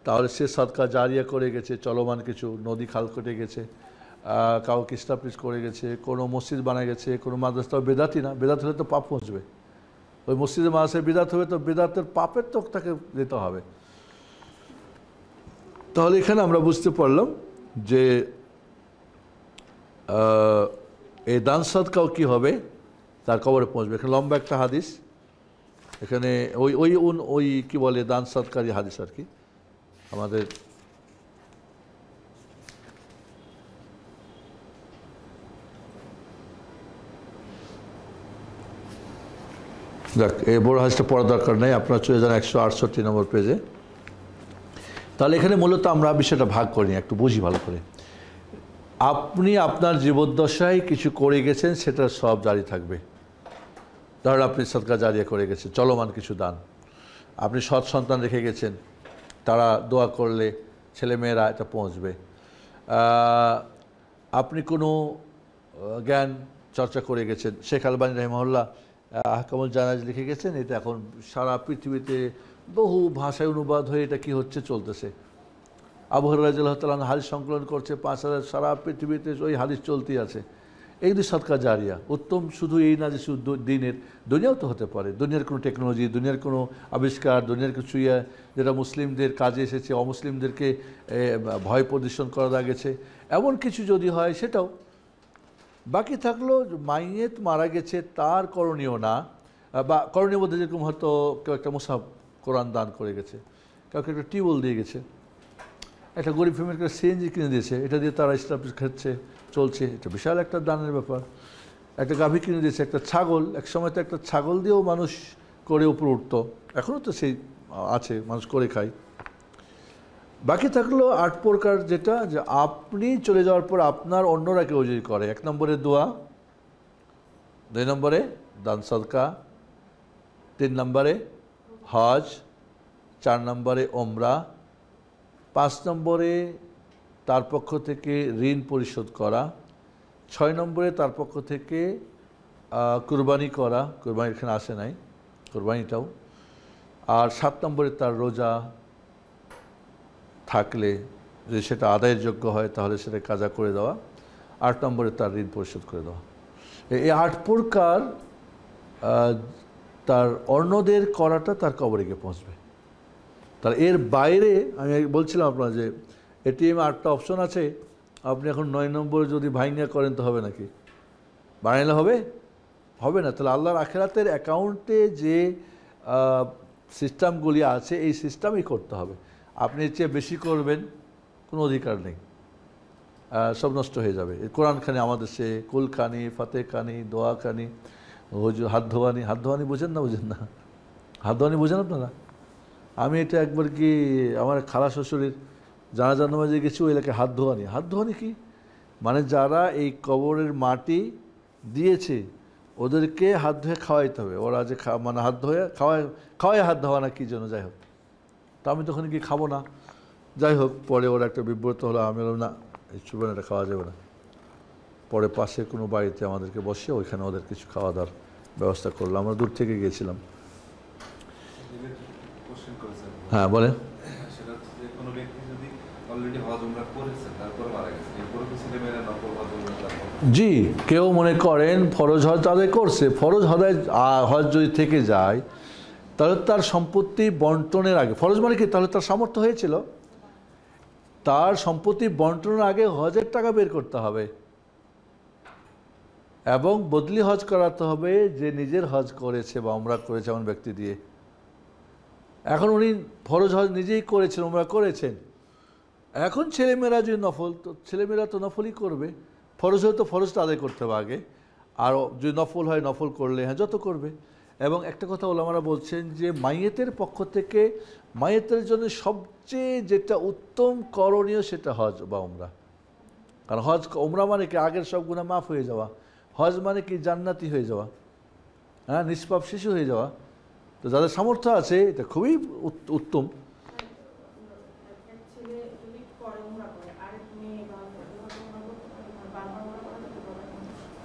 তাহলে সে সদকা জারিয়া করে গেছে, চলমান কিছু নদী খাল কেটে গেছে, কাউকে স্টাবলিশ করে গেছে, কোনো মসজিদ বানায় গেছে, কোনো মাদ্রাসা। বেদাতি না, বেদাত হলে তো পাপ পৌঁছবে। ওই মসজিদে মাদ্রাসায় বেদাত হবে তো বেদাতের পাপের তো তাকে দিতে হবে। তাহলে এখানে আমরা বুঝতে পারলাম যে এই দান সদকাও কী হবে, তার কবরে পৌঁছবে। এখানে লম্বা একটা হাদিস, এখানে ওই ওই ওই কী বলে দান সদকারী হাদিস আর কি, আমাদের দেখ এই বড় হাদিসটা পড়া দরকার নেই, আপনারা চলে যান 168 নম্বর পেজে। তাহলে এখানে মূলত আমরা বিষয়টা ভাগ করি, একটু বুঝি ভালো করে। আপনি আপনার জীবদ্দশায় কিছু করে গেছেন, সেটা সব জারি থাকবে। ধরেন আপনি সদকা জারিয়া করে গেছেন, চলমান কিছু দান। আপনি সৎ সন্তান রেখে গেছেন, তারা দোয়া করলে ছেলেমেয়েরা এটা পৌঁছবে। আপনি কোনো জ্ঞান চর্চা করে গেছেন, শেখ আলবানী রহিমাহুল্লাহ আহকামুল জানাজ লিখে গেছেন, এটা এখন সারা পৃথিবীতে বহু ভাষায় অনুবাদ হয়ে এটা কি হচ্ছে, চলতেছে। আবু হুরায়রা রাদিয়াল্লাহু তাআলা হাদিস সংকলন করছে 5000, সারা পৃথিবীতে ওই হাদিস চলতেই আছে। এইগুলি সদকা জারিয়া উত্তম। শুধু এই না যে শুধু দিনের, দুনিয়াও তো হতে পারে, দুনিয়ার কোনো টেকনোলজি, দুনিয়ার কোনো আবিষ্কার, দুনিয়ার কিছু যেটা মুসলিমদের কাজে এসেছে, অমুসলিমদেরকে ভয় প্রদর্শন করা গেছে, এমন কিছু যদি হয় সেটাও। বাকি থাকলো মাইয়েত মারা গেছে তার করণীয় না, বা করণীয় বলতে যেরকম হয়তো কেউ একটা মুসাফ কোরআন দান করে গেছে, কাউকে একটা টিউবওয়েল দিয়ে গেছে, একটা গরিব ফ্যামিলিকে সিএনজি কিনে দিয়েছে, এটা দিয়ে তারা স্টাবলিশ খাচ্ছে, চলছে, এটা বিশাল একটা দানের ব্যাপার। একটা গাভী কিনে দিয়েছে, একটা ছাগল, এক সময় তো একটা ছাগল দিয়েও মানুষ করে উপরে উঠতো, এখনও তো সেই আছে, মানুষ করে খায়। বাকি থাকলো 8 প্রকার, যেটা যে আপনি চলে যাওয়ার পর আপনার অন্যরা কেউ যদি করে। 1 নম্বরে দোয়া, 2 নম্বরে দান সদকা, 3 নম্বরে হজ, 4 নম্বরে ওমরা, 5 নম্বরে তার পক্ষ থেকে ঋণ পরিশোধ করা, 6 নম্বরে তার পক্ষ থেকে কুরবানি করা, কুরবানি এখানে আসে নাই কুরবানিটাও, আর 7 নম্বরে তার রোজা থাকলে যদি সেটা আদায়ের যোগ্য হয় তাহলে সেটা কাজা করে দেওয়া, 8 নম্বরে তার ঋণ পরিশোধ করে দেওয়া। এই 8 প্রকার তার অন্যদের করাটা তার কবরে গিয়ে পৌঁছবে। তার এর বাইরে আমি বলছিলাম আপনার যে এটিএমে 8টা অপশন আছে, আপনি এখন 9 নম্বরে যদি ভাইঙ্গা করেন তো হবে নাকি? বানাইলে হবে? হবে না। তাহলে আল্লাহর আখিরাতের অ্যাকাউন্টে যে সিস্টেমগুলি আছে এই সিস্টেমই করতে হবে। আপনি এর চেয়ে বেশি করবেন, কোনো অধিকার নেই, সব নষ্ট হয়ে যাবে। কোরআনখানি আমাদের সে কুলখানি, ফাতেখানি, দোয়াখানি, হাত ধোয়ানি। হাত ধোয়ানি বোঝেন না? বোঝেন না? হাত ধোয়ানি বোঝেন আপনারা? আমি এটা একবার কি আমার খালা শ্বশুরের জানাজার নামাজে গেছি, ওই এলাকায় হাত ধোয়ানি। হাত ধোয়ানি কি মানে? যারা এই কবরের মাটি দিয়েছে ওদেরকে হাত ধুয়ে খাওয়াইতে হবে। ওরা যে মানে হাত ধুয়ে খাওয়ায় হাত ধোয়া না কী জন্য, যাই হোক। তা আমি তখন কি খাবো না, যাই হোক। পরে ওরা একটা বিব্রত হলো, আমি বললাম না এই চুবানাটা খাওয়া যাবে না। পরে পাশে কোনো বাড়িতে আমাদেরকে বসে ওইখানে ওদের কিছু খাওয়া দাওয়ার ব্যবস্থা করলাম, আমরা দূর থেকে গিয়েছিলাম। হ্যাঁ বলেন। জি, কেউ মনে করেন ফরজ হজ আদায় করছে, ফরজ হজ যদি থেকে যায় তাহলে তার সম্পত্তি বন্টনের আগে, ফরজ মানে কি, তাহলে তার সামর্থ্য হয়েছিল, তার সম্পত্তি বন্টনের আগে হজের টাকা বের করতে হবে এবং বদলি হজ করাতে হবে যে নিজের হজ করেছে বা উমরা করেছে এমন ব্যক্তি দিয়ে। এখন উনি ফরজ হজ নিজেই করেছেন, উমরা করেছেন, এখন ছেলেমেয়েরা যদি নফল, তো ছেলেমেয়েরা তো নফলই করবে। ফরজ হয়তো ফরজটা আদায় করতে হবে আগে, আর যদি নফল হয় নফল করলে হ্যাঁ যত করবে। এবং একটা কথা ওলামারা বলছেন যে মাইয়েতের পক্ষ থেকে মাইয়েতের জন্য সবচেয়ে যেটা উত্তম করণীয় সেটা হজ বা উমরা। কারণ হজ উমরা মানে কি আগের সব গুনাহ মাফ হয়ে যাওয়া, হজ মানে কি জান্নাতি হয়ে যাওয়া, হ্যাঁ নিষ্পাপ শিশু হয়ে যাওয়া। তো যাদের সামর্থ্য আছে এটা খুবই উত্তম।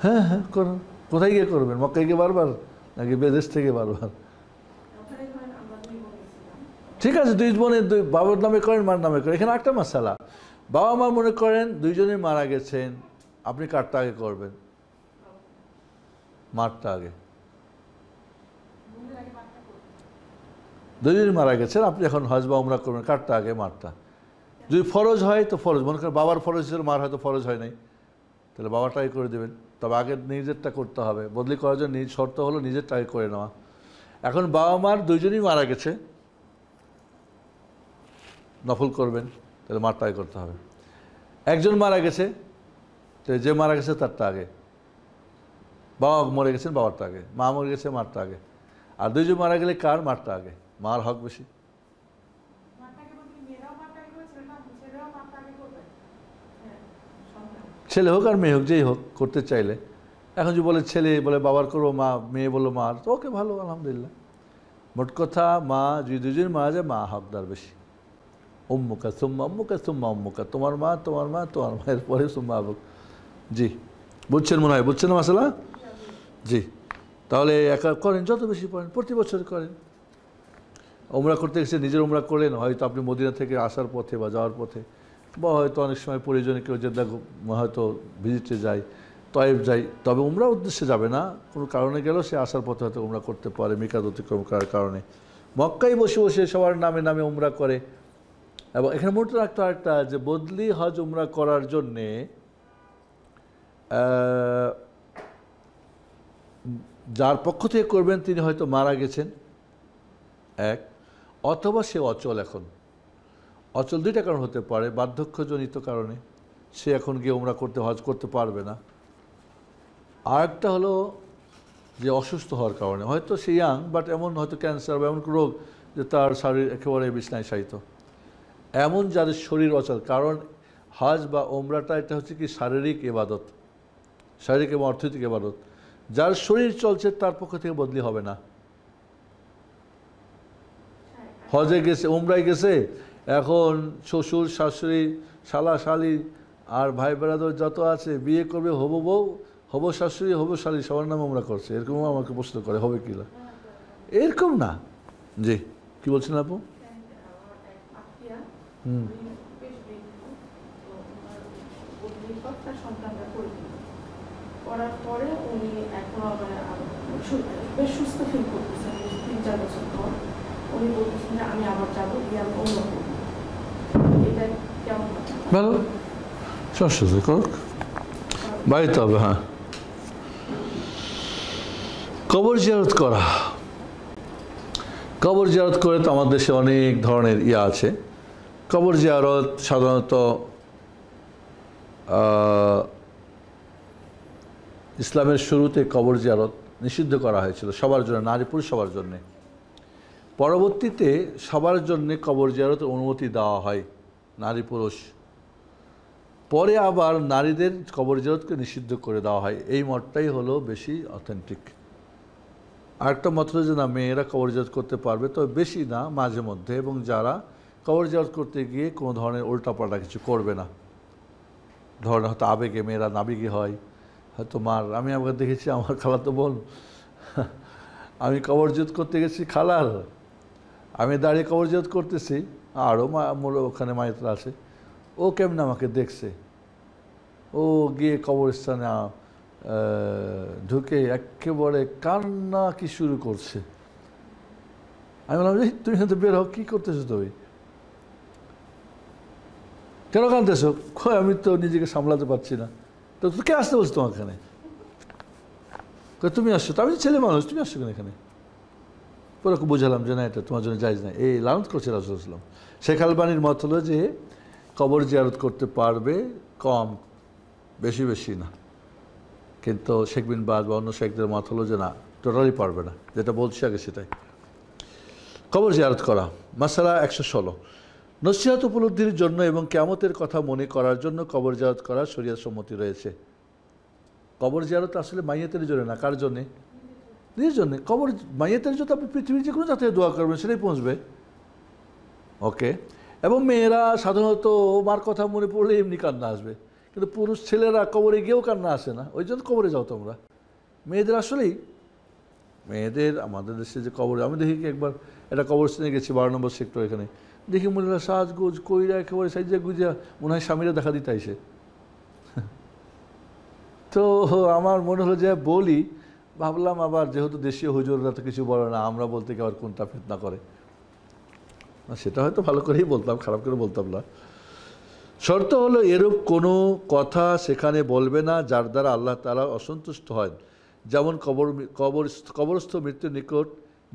হ্যাঁ হ্যাঁ করুন। কোথায় গিয়ে করবেন? মক্কায় গিয়ে বারবার নাকি বিদেশ থেকে বারবার? ঠিক আছে, দুই বোনের দুই বাবার নামে করেন, মার নামে করেন। এখানে একটা মাসালা, বাবা মা মনে করেন দুইজনেই মারা গেছেন, আপনি কারটা আগে করবেন? মারটা আগে। দুইজনই মারা গেছেন, আপনি এখন হজ বা উমরা করবেন, কারটা আগে? মারটা। যদি ফরজ হয় তো ফরজ, মনে করেন বাবার ফরজ ছিল, মার হয়তো ফরজ হয় নাই, তাহলে বাবাটাই করে দেবেন। তবে আগে নিজেরটা করতে হবে। বদলি করার জন্য শর্ত হলো নিজেরটা আগে করে নেওয়া। এখন বাবা মার দুইজনই মারা গেছে, নফল করবেন, তাহলে মারটা আগে করতে হবে। একজন মারা গেছে, তো যে মারা গেছে তারটা আগে। বাবা মরে গেছেন, বাবারটা আগে। মা মরে গেছে, মারটা আগে। আর দুইজন মারা গেলে কার? মারটা আগে। মার হক বেশি। ছেলে হোক আর মেয়ে হোক, যেই হোক করতে চাইলে। এখন যদি বলে ছেলে বলে বাবার করবো, মা মেয়ে বললো মার, তো ওকে, ভালো, আলহামদুলিল্লাহ। মোট কথা, মা যদি দুজন মারা যায়, মা হকদার বেশি। উম্মুকা সুম্মা উম্মুকা সুম্মা উম্মুকা, তোমার মা তোমার মা তোমার মায়ের পরে সুম্মা আবুক। জি, বুঝছেন মনে হয়? বুঝছেন না মাসালা? জি, তাহলে একা করেন, যত বেশি পারেন, প্রতি বছর করেন। উমরা করতে গেছে, নিজের উমরা করলেন, হয়তো আপনি মদিনা থেকে আসার পথে বা যাওয়ার পথে, বা হয়তো অনেক সময় প্রয়োজনে কেউ জেদ্দা হয়তো ভিজিটে যায়, তয়েব যায়, তবে উমরা উদ্দেশ্যে যাবে না, কোনো কারণে গেলেও সে আসার পথে হয়তো উমরা করতে পারে মিকাত অতিক্রম করার কারণে। মক্কায় বসে বসে সবার নামে নামে উমরা করে। এবং এখানে মনে রাখতে একটা যে বদলি হজ উমরা করার জন্যে যার পক্ষ থেকে করবেন তিনি হয়তো মারা গেছেন, এক, অথবা সে অচল। এখন অচল দুইটা কারণ হতে পারে। বার্ধক্যজনিত কারণে সে এখন গিয়ে উমরা করতে, হজ করতে পারবে না। আর একটা হলো যে অসুস্থ হওয়ার কারণে, হয়তো সে ইয়াং, বাট এমন হয়তো ক্যান্সার বা এমন রোগ যে তার শরীর একেবারে বিছনায় শায়িত, এমন যাদের শরীর অচল। কারণ হজ বা উমরাটা এটা হচ্ছে কি শারীরিক ইবাদত, শারীরিক এবং অর্থনৈতিক ইবাদত। যার শরীর চলছে তার পক্ষ থেকে বদলি হবে না। হজে গেছে, উমরায় গেছে, এখন শ্বশুর শাশুড়ি শালা শালি আর ভাই বেড়াদের যত আছে বিয়ে করবে, হবো বউ, হবো শাশুড়ি, হবো শালি, সবার নামে উমরা করছে, এরকম আমাকে প্রশ্ন করে হবে কি না? এরকম না। জি, কি বলছেন আপু? করার পরে উনি এখন বেশ সুস্থ ফিল করতেছেন, 3-4 বছর পর উনি বলতেছেন যে আমি আবার যাবো, গিয়ে আমি অন্য করবো। এটা কেমন? ভালো, শাশুড়ি করুক, বাড়িতে হবে। হ্যাঁ, কবর জিয়ারত করা। কবর জিয়ারত করে তো আমাদের দেশে অনেক ধরনের ইয়া আছে। কবর জিয়ারত সাধারণত ইসলামের শুরুতে কবর জিয়ারত নিষিদ্ধ করা হয়েছিল সবার জন্য, নারী পুরুষ সবার জন্যে। পরবর্তীতে সবার জন্যে কবর জিয়ারতের অনুমতি দেওয়া হয়, নারী পুরুষ। পরে আবার নারীদের কবর জিয়ারতকে নিষিদ্ধ করে দেওয়া হয়। এই মতটাই হলো বেশি অথেন্টিক। আরেকটা মত হলো যে না, মেয়েরা কবর জিয়ারত করতে পারবে, তবে বেশি না, মাঝে মধ্যে, এবং যারা কবর জিয়ারত করতে গিয়ে কোনো ধরনের উল্টাপাল্টা কিছু করবে না। ধরনের হয়তো আবেগে মেয়েরা নাবিগে হয়, হয়তো মার, আমি আমাকে দেখেছি আমার খালাতো বোন, আমি কবর জিয়ারত করতে গেছি খালার, আমি দাঁড়িয়ে কবর জিয়ারত করতেছি, আরও ওখানে মায়েরা আছে, ও কেমন আমাকে দেখছে, ও গিয়ে কবরস্থানে ঢুকে একেবারে কান্না কি শুরু করছে। আমি বললাম যে তুমি কিন্তু বের হোক, কী করতেছো তুমি, কেন কাঁদতেছো? আমি তো নিজেকে সামলাতে পারছি না। তো কে আসতে বলছো তোমার এখানে? তুমি আসছো তো? আমি ছেলে মানুষ, তুমি আসছো কেন এখানে? পরে বুঝালাম যে না, এটা তোমার জন্য জায়েজ না। এই লানত করছে রাসূলুল্লাহ সাল্লাল্লাহু আলাইহি ওয়াসাল্লাম। শেখ আলবানীর মত হলো যে কবর জিয়ারত করতে পারবে কম, বেশি বেশি না। কিন্তু শেখ বিন বাজ বা অন্য শেখদের মত হলো যে না, টোটালি পারবে না। যেটা বলছি আগে সেটাই। কবর জিয়ারত করা। মাসআলা 116, নসিহত উপলব্ধির জন্য এবং কিয়ামতের কথা মনে করার জন্য কবর জিয়ারত করার শরীয়ত সম্মতি রয়েছে। কবর জিয়ারত আসলে মাইয়াতের জন্য না, কার জন্যে? নিজের জন্যে। কবর মাইয়াতের জন্য আপনি পৃথিবীর যে কোনো জাতীয় দোয়া করবেন, সেটাই পৌঁছবে। ওকে। এবং মেয়েরা সাধারণত মার কথা মনে পড়লে এমনি কান্না আসবে, কিন্তু পুরুষ ছেলেরা কবরে গিয়েও কান্না আসে না, ওই জন্য কবরে যাও তোমরা। মেয়েদের আসলেই মেয়েদের আমাদের দেশে যে কবরে, আমি দেখি কি একবার একটা কবরস্থানে গেছি 12 নম্বর সেক্টর, এখানে দেখি মহিলা সাজগোজ কইরা একেবারে সাইজা গুজা মনে হয় স্বামীরা দেখা দিতে আইসে। তো আমার মনে হলো যে বলি, ভাবলাম আবার যেহেতু দেশীয় হুজুররা তো কিছু বলে না, আমরা বলতে কি আবার কোনটা ফিতনা করে, সেটা হয়তো ভালো করেই বলতাম, খারাপ করে বলতাম না। শর্ত হলো এরূপ কোনো কথা সেখানে বলবে না যার দ্বারা আল্লাহ তাআলা অসন্তুষ্ট হয়, যেমন কবরস্থ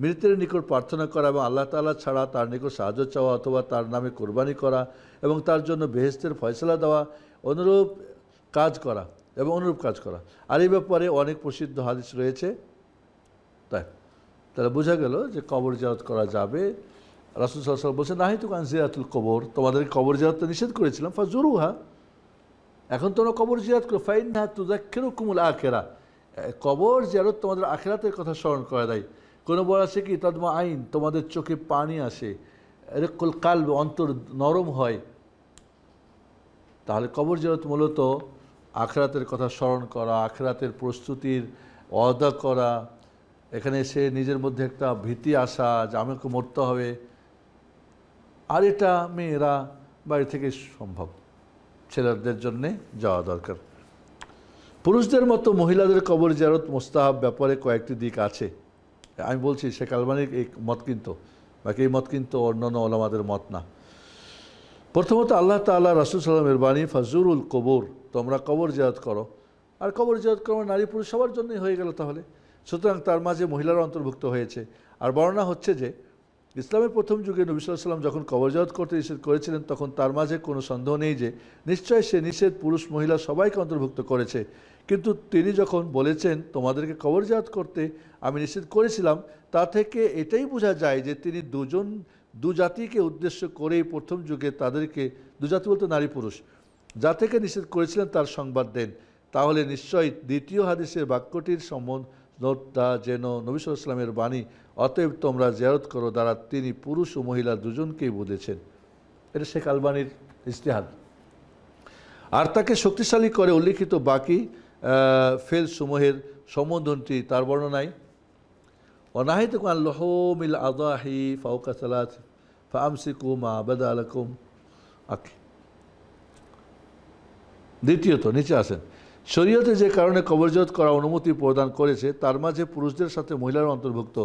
মৃতের নিকট প্রার্থনা করা এবং আল্লাহ তাআলা ছাড়া তার নিকট সাহায্য চাওয়া অথবা তার নামে কোরবানি করা এবং তার জন্য বেহেশতের ফয়সালা দেওয়া, অনুরূপ কাজ করা। আর এই ব্যাপারে অনেক প্রসিদ্ধ হাদিস রয়েছে। তাহলে বোঝা গেল যে কবর জিয়ারত করা যাবে। রাসূল সাল্লাল্লাহু আলাইহি ওয়াসাল্লাম বলছেন নাহিতুকা আন জিয়ারাতুল কবর, তোমাদের কবর জিয়ারত নিষেধ করেছিলাম, ফাজুরুহা, এখন তোমরা কবর জিয়ারত করো, ফাইন্নাহা তুযাক্কিরুকুমুল আখিরাহ, কবর জিয়ারত তোমাদের আখিরাতের কথা স্মরণ করে দেয়। কোনো বলা আছে কি তাদমা আইন, তোমাদের চোখে পানি আসে, রিক্কুল কালব, অন্তর নরম হয়। তাহলে কবর জিয়ারত মূলত আখিরাতের কথা স্মরণ করা, আখিরাতের প্রস্তুতির ওয়াদা করা, এখানে এসে নিজের মধ্যে একটা ভীতি আসা যে আমাকে মরতে হবে, আর এটা মেয়েরা বাড়ি থেকে সম্ভব, ছেলেদের জন্যে যাওয়া দরকার। পুরুষদের মতো মহিলাদের কবর জিয়ারত মুস্তাহাব ব্যাপারে কয়েকটি দিক আছে। আমি বলছি শেখ আলবানির এই মত, কিন্তু বাকি এই মত কিন্তু অন্যান্য ওলামাদের মত না। প্রথমত আল্লাহ তাআলা রাসূল সাল্লাল্লাহু আলাইহি ওয়াসাল্লামের বাণী ফাজুরুল কবর, তোমরা কবর জিয়ারত করো। আর কবর জিয়ারত করা নারী পুরুষ সবার জন্যই হয়ে গেল তাহলে, সুতরাং তার মাঝে মহিলারা অন্তর্ভুক্ত হয়েছে। আর বর্ণনা হচ্ছে যে ইসলামের প্রথম যুগে নবী সাল্লাল্লাহু আলাইহি ওয়াসাল্লাম যখন কবর জিয়ারত করতে নিষেধ করেছিলেন, তখন তার মাঝে কোনো সন্দেহ নেই যে নিশ্চয় সে নিষেধ পুরুষ মহিলা সবাইকে অন্তর্ভুক্ত করেছে। কিন্তু তিনি যখন বলেছেন তোমাদেরকে কবর জিয়ারত করতে আমি নিষেধ করেছিলাম, তা থেকে এটাই বোঝা যায় যে তিনি দু জাতিকে উদ্দেশ্য করেই প্রথম যুগে তাদেরকে, দু জাতি বলতে নারী পুরুষ, যা থেকে নিষেধ করেছিলেন তার সংবাদ দেন। তাহলে নিশ্চয়ই দ্বিতীয় হাদিসের বাক্যটির সম্বন্ধটা যেন নবী সাল্লাল্লাহু আলাইহি ওয়াসাল্লামের বাণী, অতএব তোমরা জিয়ারত করো, দ্বারা তিনি পুরুষ ও মহিলা দুজনকেই বুঝেছেন। এটা শেখ আলবানির ইজতিহাদ। আর তাকে শক্তিশালী করে উল্লিখিত বাকি ফেল সমূহের সম্বোধনটি তার বর্ণনায় অনাহিতুকুম আন লুহুমিল আযাহি ফাওকা সালাত ফাআমসিকু মা বাদা লাকুম। দ্বিতীয়ত, নিচে আসেন, শরীয়তে যে কারণে কবর জিয়ারত করা অনুমতি প্রদান করেছে তার মাঝে পুরুষদের সাথে মহিলারা অন্তর্ভুক্ত,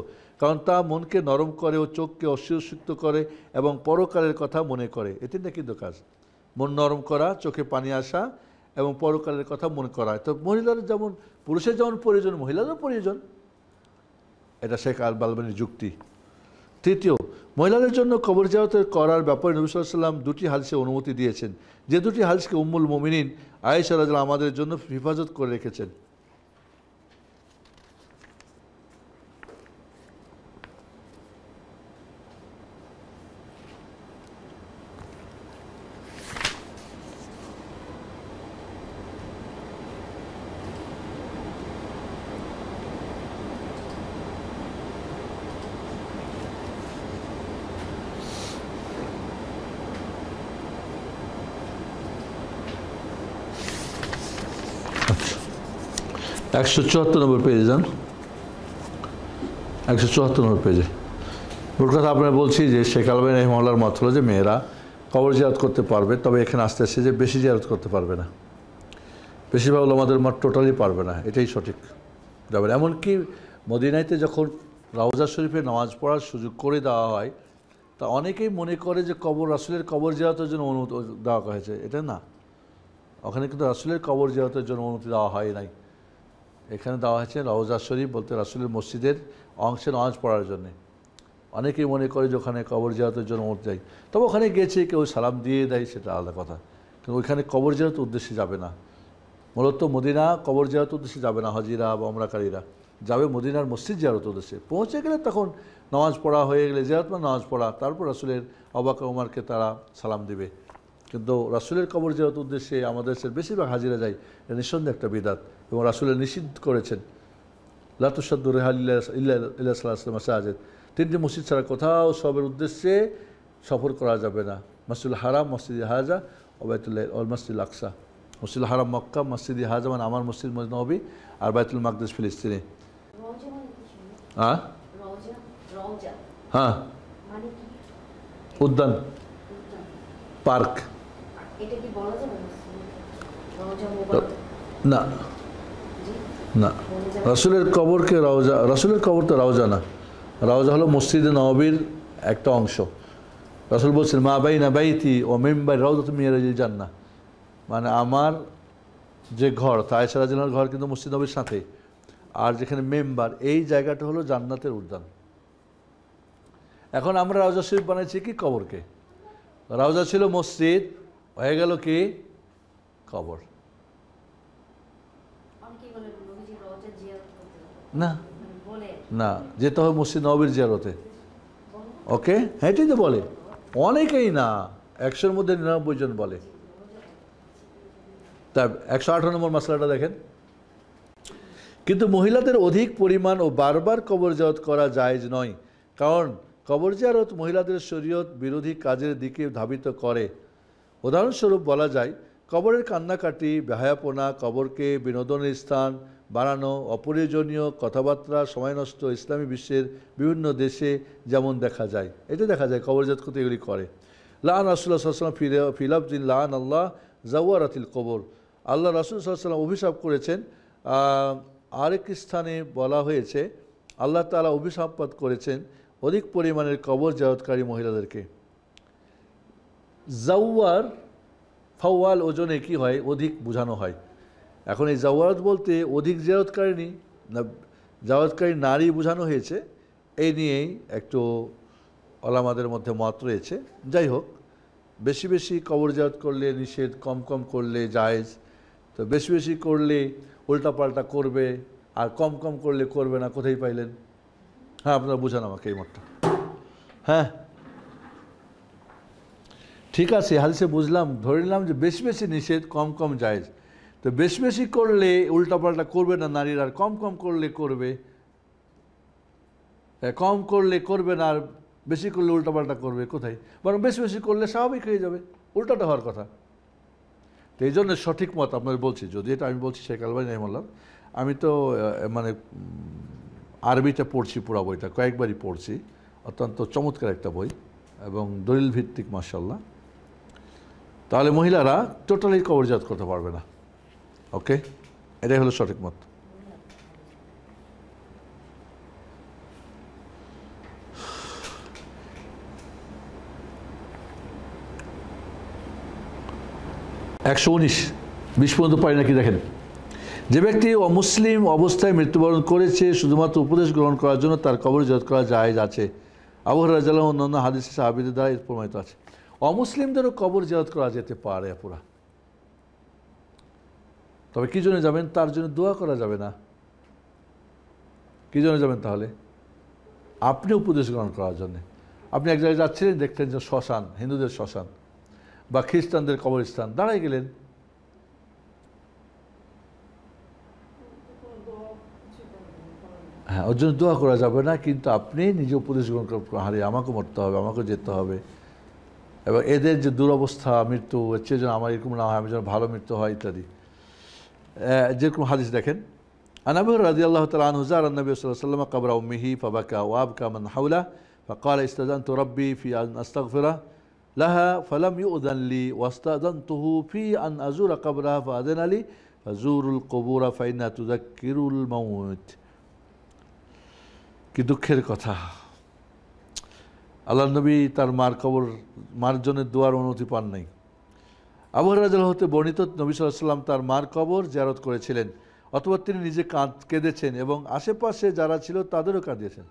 কারণ তা মনকে নরম করে ও চোখকে অস্বস্তিযুক্ত করে এবং পরকালের কথা মনে করে। এটি না কিন্তু কাজ, মন নরম করা, চোখে পানি আসা এবং পরকালের কথা মনে করা। তো মহিলার যেমন পুরুষের যেমন প্রয়োজন মহিলাদেরও প্রয়োজন, এটা শেখ আলবানির যুক্তি। তৃতীয়, মহিলাদের জন্য কবর জিয়ারত করার ব্যাপারে নবী সাল্লাল্লাহু আলাইহি ওয়াসাল্লাম দুটি হাদিসে অনুমতি দিয়েছেন, যে দুটি হাদিসকে উম্মুল মুমিনিন আয়েশা রাদিয়াল্লাহু আনহা আমাদের জন্য হেফাজত করে রেখেছেন। আচ্ছা, 174 নম্বর পেজে যান, 174 নম্বর পেজে। ওর কথা আপনারা বলছি যে শেখ আলবানী রাহিমাহুল্লাহর মত হলো যে মেয়েরা কবর জিয়ারত করতে পারবে, তবে এখানে আস্তে আস্তে যে বেশি জিয়ারত করতে পারবে না, বেশিরভাগ আমাদের মত টোটালি পারবে না, এটাই সঠিক যাবে। এমনকি মদিনাইতে যখন রওজা শরীফে নামাজ পড়ার সুযোগ করে দেওয়া হয়, তা অনেকেই মনে করে যে রাসূলের কবর জিয়ারতের জন্য অনুমতি দেওয়া হয়েছে, এটা না। ওখানে কিন্তু রাসূলের কবর জিয়ারতের জন্য অনুমতি দেওয়া হয় নাই, এখানে দেওয়া হয়েছে রওজা শরীফ বলতে রাসূলের মসজিদের অংশে নামাজ পড়ার জন্যে। অনেকেই মনে করে যে ওখানে কবর জিয়ারতের জন্য অনুমতি দেয়, তবে ওখানে গেছে কেউ সালাম দিয়ে দেয়, সেটা আলাদা কথা, কিন্তু ওইখানে কবর জিয়ারতের উদ্দেশ্যে যাবে না। মূলত মদিনা কবর জিয়ারতের উদ্দেশ্যে যাবে না হাজিরা বা ওমরাকারীরা, যাবে মদিনার মসজিদ জিয়ারতের উদ্দেশ্যে। পৌঁছে গেলে তখন নামাজ পড়া হয়ে গেলে জিয়ারত মানে নামাজ পড়া, তারপর রাসূলের আবু বকর ওমরকে তারা সালাম দিবে। কিন্তু রাসূলের কবর জিয়ারতের উদ্দেশ্যে আমাদের দেশের বেশিরভাগ হাজিরা যায়, এটা নিঃসন্দেহে একটা বিদআত, এবং রাসূলের নিষিদ্ধ করেছেন লা তুশাদ্দু রিহাল ইল্লা সাল্লাল্লাহু আলাইহি ওয়াসাল্লাম মাসাজিদ, তিনটি মসজিদ ছাড়া কোথাও সবের উদ্দেশ্যে সফর করা যাবে না, মসজিদুল হারাম, মসজিদে হাজা ও বাইতুল্লাহ ও মসজিদুল আকসা, মসজিদুল হারাম মক্কা, মসজিদ হাজা মানে আমার মসজিদ মসজিদ নববী, আর বাইতুল মাকদিস ফিলিস্তিনে। হ্যাঁ হ্যাঁ, উদ্যান, পার্ক। না না, রাসূলের কবরকে রওজা, রাসূলের কবর তো রওজা না, রওজা হলো মসজিদে নববীর একটা অংশ। রাসূল বলছেন মা বাইনা বাইতি ও মিম্বার রাউদাতুম মিন রিয়াদিল জান্নাহ, মানে আমার যে ঘর, আয়েশা রাদিয়াল্লাহু আনহার ঘর কিন্তু মসজিদ নববীর সাথে, আর যেখানে মেম্বার, এই জায়গাটা হলো জান্নাতের উদ্যান। এখন আমরা রওজা শরীফ বানাইছি কি কবরকে, রওজা ছিল মসজিদ, হয়ে গেল কি কবর। না না, যেতে হবে মসজিদ নববীর জিয়ারতে। ওকে, হ্যাঁ এটাই তো বলে, অনেকেই না, 100-র মধ্যে 99 জন বলে। তা 118 নম্বর মাসলাটা দেখেন, কিন্তু মহিলাদের অধিক পরিমাণ ও বারবার কবর জিয়ারত করা জায়েজ নয়, কারণ কবর জিয়ারত মহিলাদের শরীয়ত বিরোধী কাজের দিকে ধাবিত করে। উদাহরণস্বরূপ বলা যায়, কবরের কান্নাকাটি, বেহায়াপনা, কবরকে বিনোদনের স্থান বানানো, অপ্রয়োজনীয় কথাবার্তা, সময় নষ্ট ইসলামী বিশ্বের বিভিন্ন দেশে যেমন দেখা যায়, এটা দেখা যায় কবর জিয়ারত করতে এগুলি করে। লাআন রাসূলুল্লাহ সাল্লাল্লাহু আলাইহি ওয়াসাল্লাম ফি লাফজিন লাআন আল্লাহ জাওয়ারাতিল কবর, আল্লাহ রাসূল সাল্লাল্লাহু আলাইহি ওয়াসাল্লাম অভিশাপ করেছেন। আরেক স্থানে বলা হয়েছে আল্লাহ তাআলা অভিশাপপাত করেছেন অধিক পরিমাণের কবর জিয়ারতকারী মহিলাদেরকে। জাওয়ার ফাওয়াল ওজনে কি হয়, অধিক বোঝানো হয়। এখন এই জাওয়ারাত বলতে অধিক জিয়ারতকারী না জিয়ারতকারী নারী বোঝানো হয়েছে, এই নিয়েই একটু ওলামাদের মধ্যে মত রয়েছে। যাই হোক, বেশি বেশি কবর জিয়ারত করলে নিষেধ, কম কম করলে জায়েজ। তো বেশি বেশি করলে উল্টাপাল্টা করবে, আর কম কম করলে করবে না, কোথায় পাইলেন? হ্যাঁ আপনারা বুঝান আমাকে এই মতটা। হ্যাঁ ঠিক আছে, হাদিসে বুঝলাম, ধরে নিলাম যে বেশি বেশি নিষেধ, কম কম জায়েজ। তো বেশি বেশি করলে উল্টাপাল্টা করবে না নারীরা, আর কম কম করলে করবে, কম করলে করবে না, আর বেশি করলে উল্টাপাল্টা করবে, কোথায়? বরং বেশি বেশি করলে স্বাভাবিক হয়ে যাবে, উল্টাটা হওয়ার কথা। তো এই জন্য সঠিক মত আপনার বলছি, যদি এটা আমি বলছি শেখ আলবানী রাহিমাহুল্লাহ, আমি তো মানে আরবিটা পড়ছি, পুরো বইটা কয়েকবারই পড়ছি, অত্যন্ত চমৎকার একটা বই এবং দলিল ভিত্তিক মাশাআল্লাহ। তাহলে মহিলারা টোটালি কবর জিয়ারত করতে পারবে না। ওকে, এটাই হলো সঠিক মত। একশো 19 পর্যন্ত পারি নাকি দেখেন। যে ব্যক্তি অমুসলিম অবস্থায় মৃত্যুবরণ করেছে, শুধুমাত্র উপদেশ গ্রহণ করার জন্য তার কবর জিয়ারত করা জায়েজ আছে। আবু হুরায়রা রাদিয়াল্লাহু আনহু অন্যান্য হাদিসে সাহাবীদের দ্বারা প্রমাণিত আছে। অমুসলিমদেরও কবর জিয়ারত করা যেতে পারে পুরা, তবে কী জন্য যাবেন? তার জন্য দোয়া করা যাবে না। কী জন্য যাবেন তাহলে? আপনি উপদেশ গ্রহণ করার জন্যে। আপনি এক জায়গায় যাচ্ছিলেন, দেখলেন যে শ্মশান, হিন্দুদের শ্মশান বা খ্রিস্টানদের কবরস্থান, দাঁড়াই গেলেন, হ্যাঁ ওর জন্য দোয়া করা যাবে না, কিন্তু আপনি নিজে উপদেশ গ্রহণ করেন, হারে আমাকে মরতে হবে, আমাকে যেতে হবে, এবং এদের যে দুরবস্থা মৃত্যু, এর চেয়ে যেন আমার এরকম না হয়, আমি যেন ভালো মৃত্যু হয় ইত্যাদি। যেরকম হাদিস দেখেন, আন আবি হুরায়রা রাদিয়াল্লাহু তাআলা আনহু যারা নবী সাল্লাল্লাহু আলাইহি ওয়াসাল্লাম কবর উম্মিহি ফাবাকা ওয়া আবকা মান হাওলা ফাকালা ইস্তাযানতু রাব্বি ফি আন আস্তাগফিরা লাহা ফালাম ইউযান লি ওয়াস্তাযানতুহু ফি আন আযুরা কবরাহা ফাআযানা লি ফাযুরুল কুবুরা ফাইন্না তুযাক্কিরুল মাউত। কি দুঃখের কথা, আল্লাহ নবী তার মার জন্য দোয়ার অনুমতি পান নাই। আবু হুরায়রা রাদিয়াল্লাহু হতে বর্ণিত, নবী সাল্লাল্লাহু আলাইহি ওয়াসাল্লাম তার মার কবর জিয়ারত করেছিলেন, অথবা তিনি নিজে কেঁদেছেন এবং আশেপাশে যারা ছিল তাদেরও কাঁদিয়েছেন।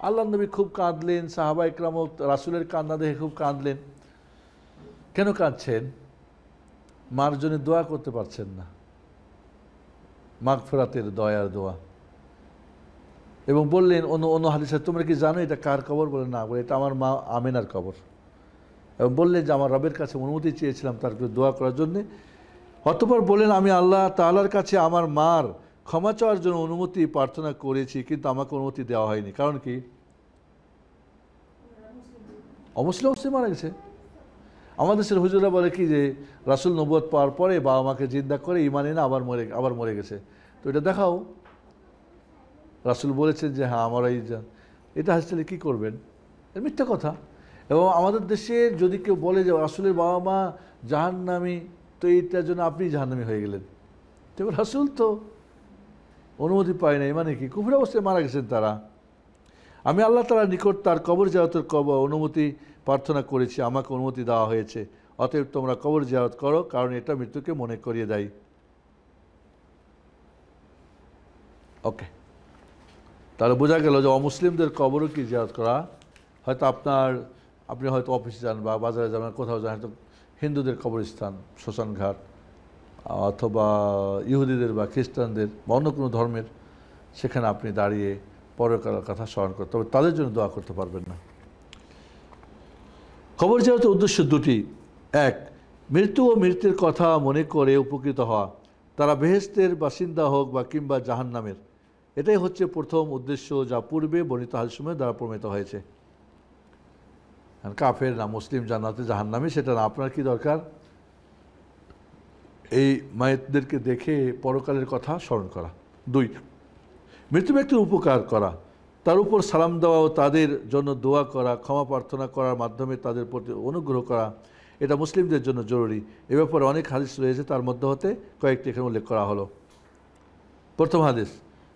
আল্লাহ নবী খুব কাঁদলেন, সাহাবা ইকরামও রাসূলের কান্না দেখে খুব কাঁদলেন। কেন কাঁদছেন? মার জন্য দোয়া করতে পারছেন না, মাগফিরাতের দয়ার দোয়া। এবং বললেন অন্য হাদিসে, তোমরা কি জানো এটা কার কবর? বলে না, বলে এটা আমার মা আমিনার কবর। এবং বললেন যে আমার রবের কাছে অনুমতি চেয়েছিলাম তার দোয়া করার জন্যে। অতঃপর বললেন, আমি আল্লাহ তাআলার কাছে আমার মার ক্ষমা চাওয়ার জন্য অনুমতি প্রার্থনা করেছি, কিন্তু আমাকে অনুমতি দেওয়া হয়নি। কারণ কি? অমুসলিম মারা গেছে। আমাদের দেশের হুজুরা বলে কি যে রাসূল নবুয়ত পাওয়ার পরে বাবা মাকে জিন্দা করে ঈমান এনে আবার মরে গেছে। তো এটা দেখাও, রাসূল বলেছেন যে হ্যাঁ আমার এই এটা আসলে কী করবেন? এটা মিথ্যা কথা। এবং আমাদের দেশে যদি কেউ বলে যে রাসূলের বাবা মা জাহান্নামী, তো এইটার জন্য আপনি জাহান্নামী হয়ে গেলেন। তো রাসূল তো অনুমতি পায় নাই, মানে কি কুফর অবস্থায় মারা গেছেন তারা। আমি আল্লাহ তাআলার নিকট তার কবর জিয়ারতের অনুমতি প্রার্থনা করেছি, আমাকে অনুমতি দেওয়া হয়েছে, অতএব তোমরা কবর জিয়ারত করো, কারণ এটা মৃত্যুকে মনে করিয়ে দেয়। ওকে, তাহলে বোঝা গেল যে অমুসলিমদের কবরও কি জিয়ারত করা। হয়তো আপনি হয়তো অফিসে যান বা বাজারে যাবেন, কোথাও যান, হয়তো হিন্দুদের কবরস্থান, শ্মশানঘাট, অথবা ইহুদিদের বা খ্রিস্টানদের বা অন্য কোনো ধর্মের, সেখানে আপনি দাঁড়িয়ে পরকালের কথা স্মরণ করতে, তবে তাদের জন্য দোয়া করতে পারবেন না। কবর জিয়ারতের উদ্দেশ্য দুটি। এক, মৃত্যু ও মৃত্যুর কথা মনে করে উপকৃত হওয়া, তারা বেহেশতের বাসিন্দা হোক বা কিংবা জাহান্নামের। এটাই হচ্ছে প্রথম উদ্দেশ্য, যা পূর্বে বর্ণিত হাদিসসমূহ দ্বারা প্রমাণিত হয়েছে। কাফের না মুসলিম জান্নাতে জাহান্নামে সেটা না, আপনার কি দরকার? এই মায়েতদেরকে দেখে পরকালের কথা স্মরণ করা। দুই, মৃত্যু ব্যক্তির উপকার করা, তার উপর সালাম দেওয়া ও তাদের জন্য দোয়া করা, ক্ষমা প্রার্থনা করার মাধ্যমে তাদের প্রতি অনুগ্রহ করা, এটা মুসলিমদের জন্য জরুরি। এ ব্যাপারে অনেক হাদিস রয়েছে, তার মধ্যে হতে কয়েকটি এখানে উল্লেখ করা হলো। প্রথম হাদিস,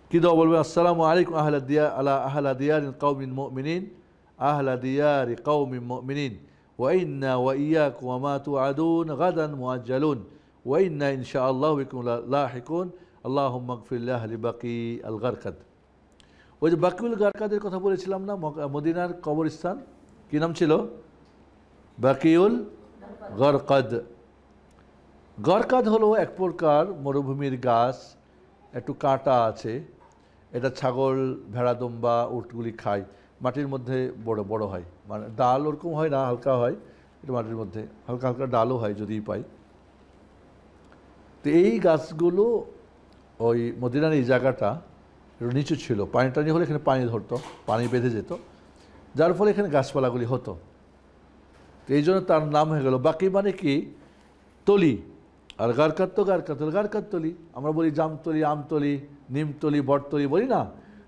কি দোয়া বলবে? আসসালামু আলাইকুম আহলা দিয়ারিন কওমিন মুমিনিন, আহলা দিয়ারি কওমিন মুমিনিন, ওয়া ইন্না ওয়া ইয়াকুম ওয়া মা তুআদুন গাদান মুআজ্জালুন, ওয়া ইন্না ইনশাআল্লাহু বিকুম লাহিকুন, আল্লাহুম্মা গফির লিআহলি বাকি আল গারকাদ। ওই যে বাকিউল গারকাদের কথা বলেছিলাম না, মদিনার কবরস্থান, কি নাম ছিল? বাকিউল গারকাদ। গারকাদ হলো এক প্রকার মরুভূমির গাছ, একটু কাঁটা আছে, এটা ছাগল, ভেড়া, দম্বা, উটগুলি খায়, মাটির মধ্যে বড় বড় হয়, মানে ডাল ওরকম হয় না, হালকা হয়, এটা মাটির মধ্যে হালকা হালকা ডালও হয় যদি পাই। তো এই গাছগুলো ওই মদিনার এই জায়গাটা একটু নিচু ছিল, পানি টানি হলে এখানে পানি ধরতো, পানি বেঁধে যেত, যার ফলে এখানে গাছপালাগুলি হতো। তো এই জন্য তার নাম হয়ে গেল বাকি, মানে কি তলি, আর গারকাত তো গারকাত তলি। আমরা বলি জামতলি, আমতলি, নিমতলি, বটতলি বলি না,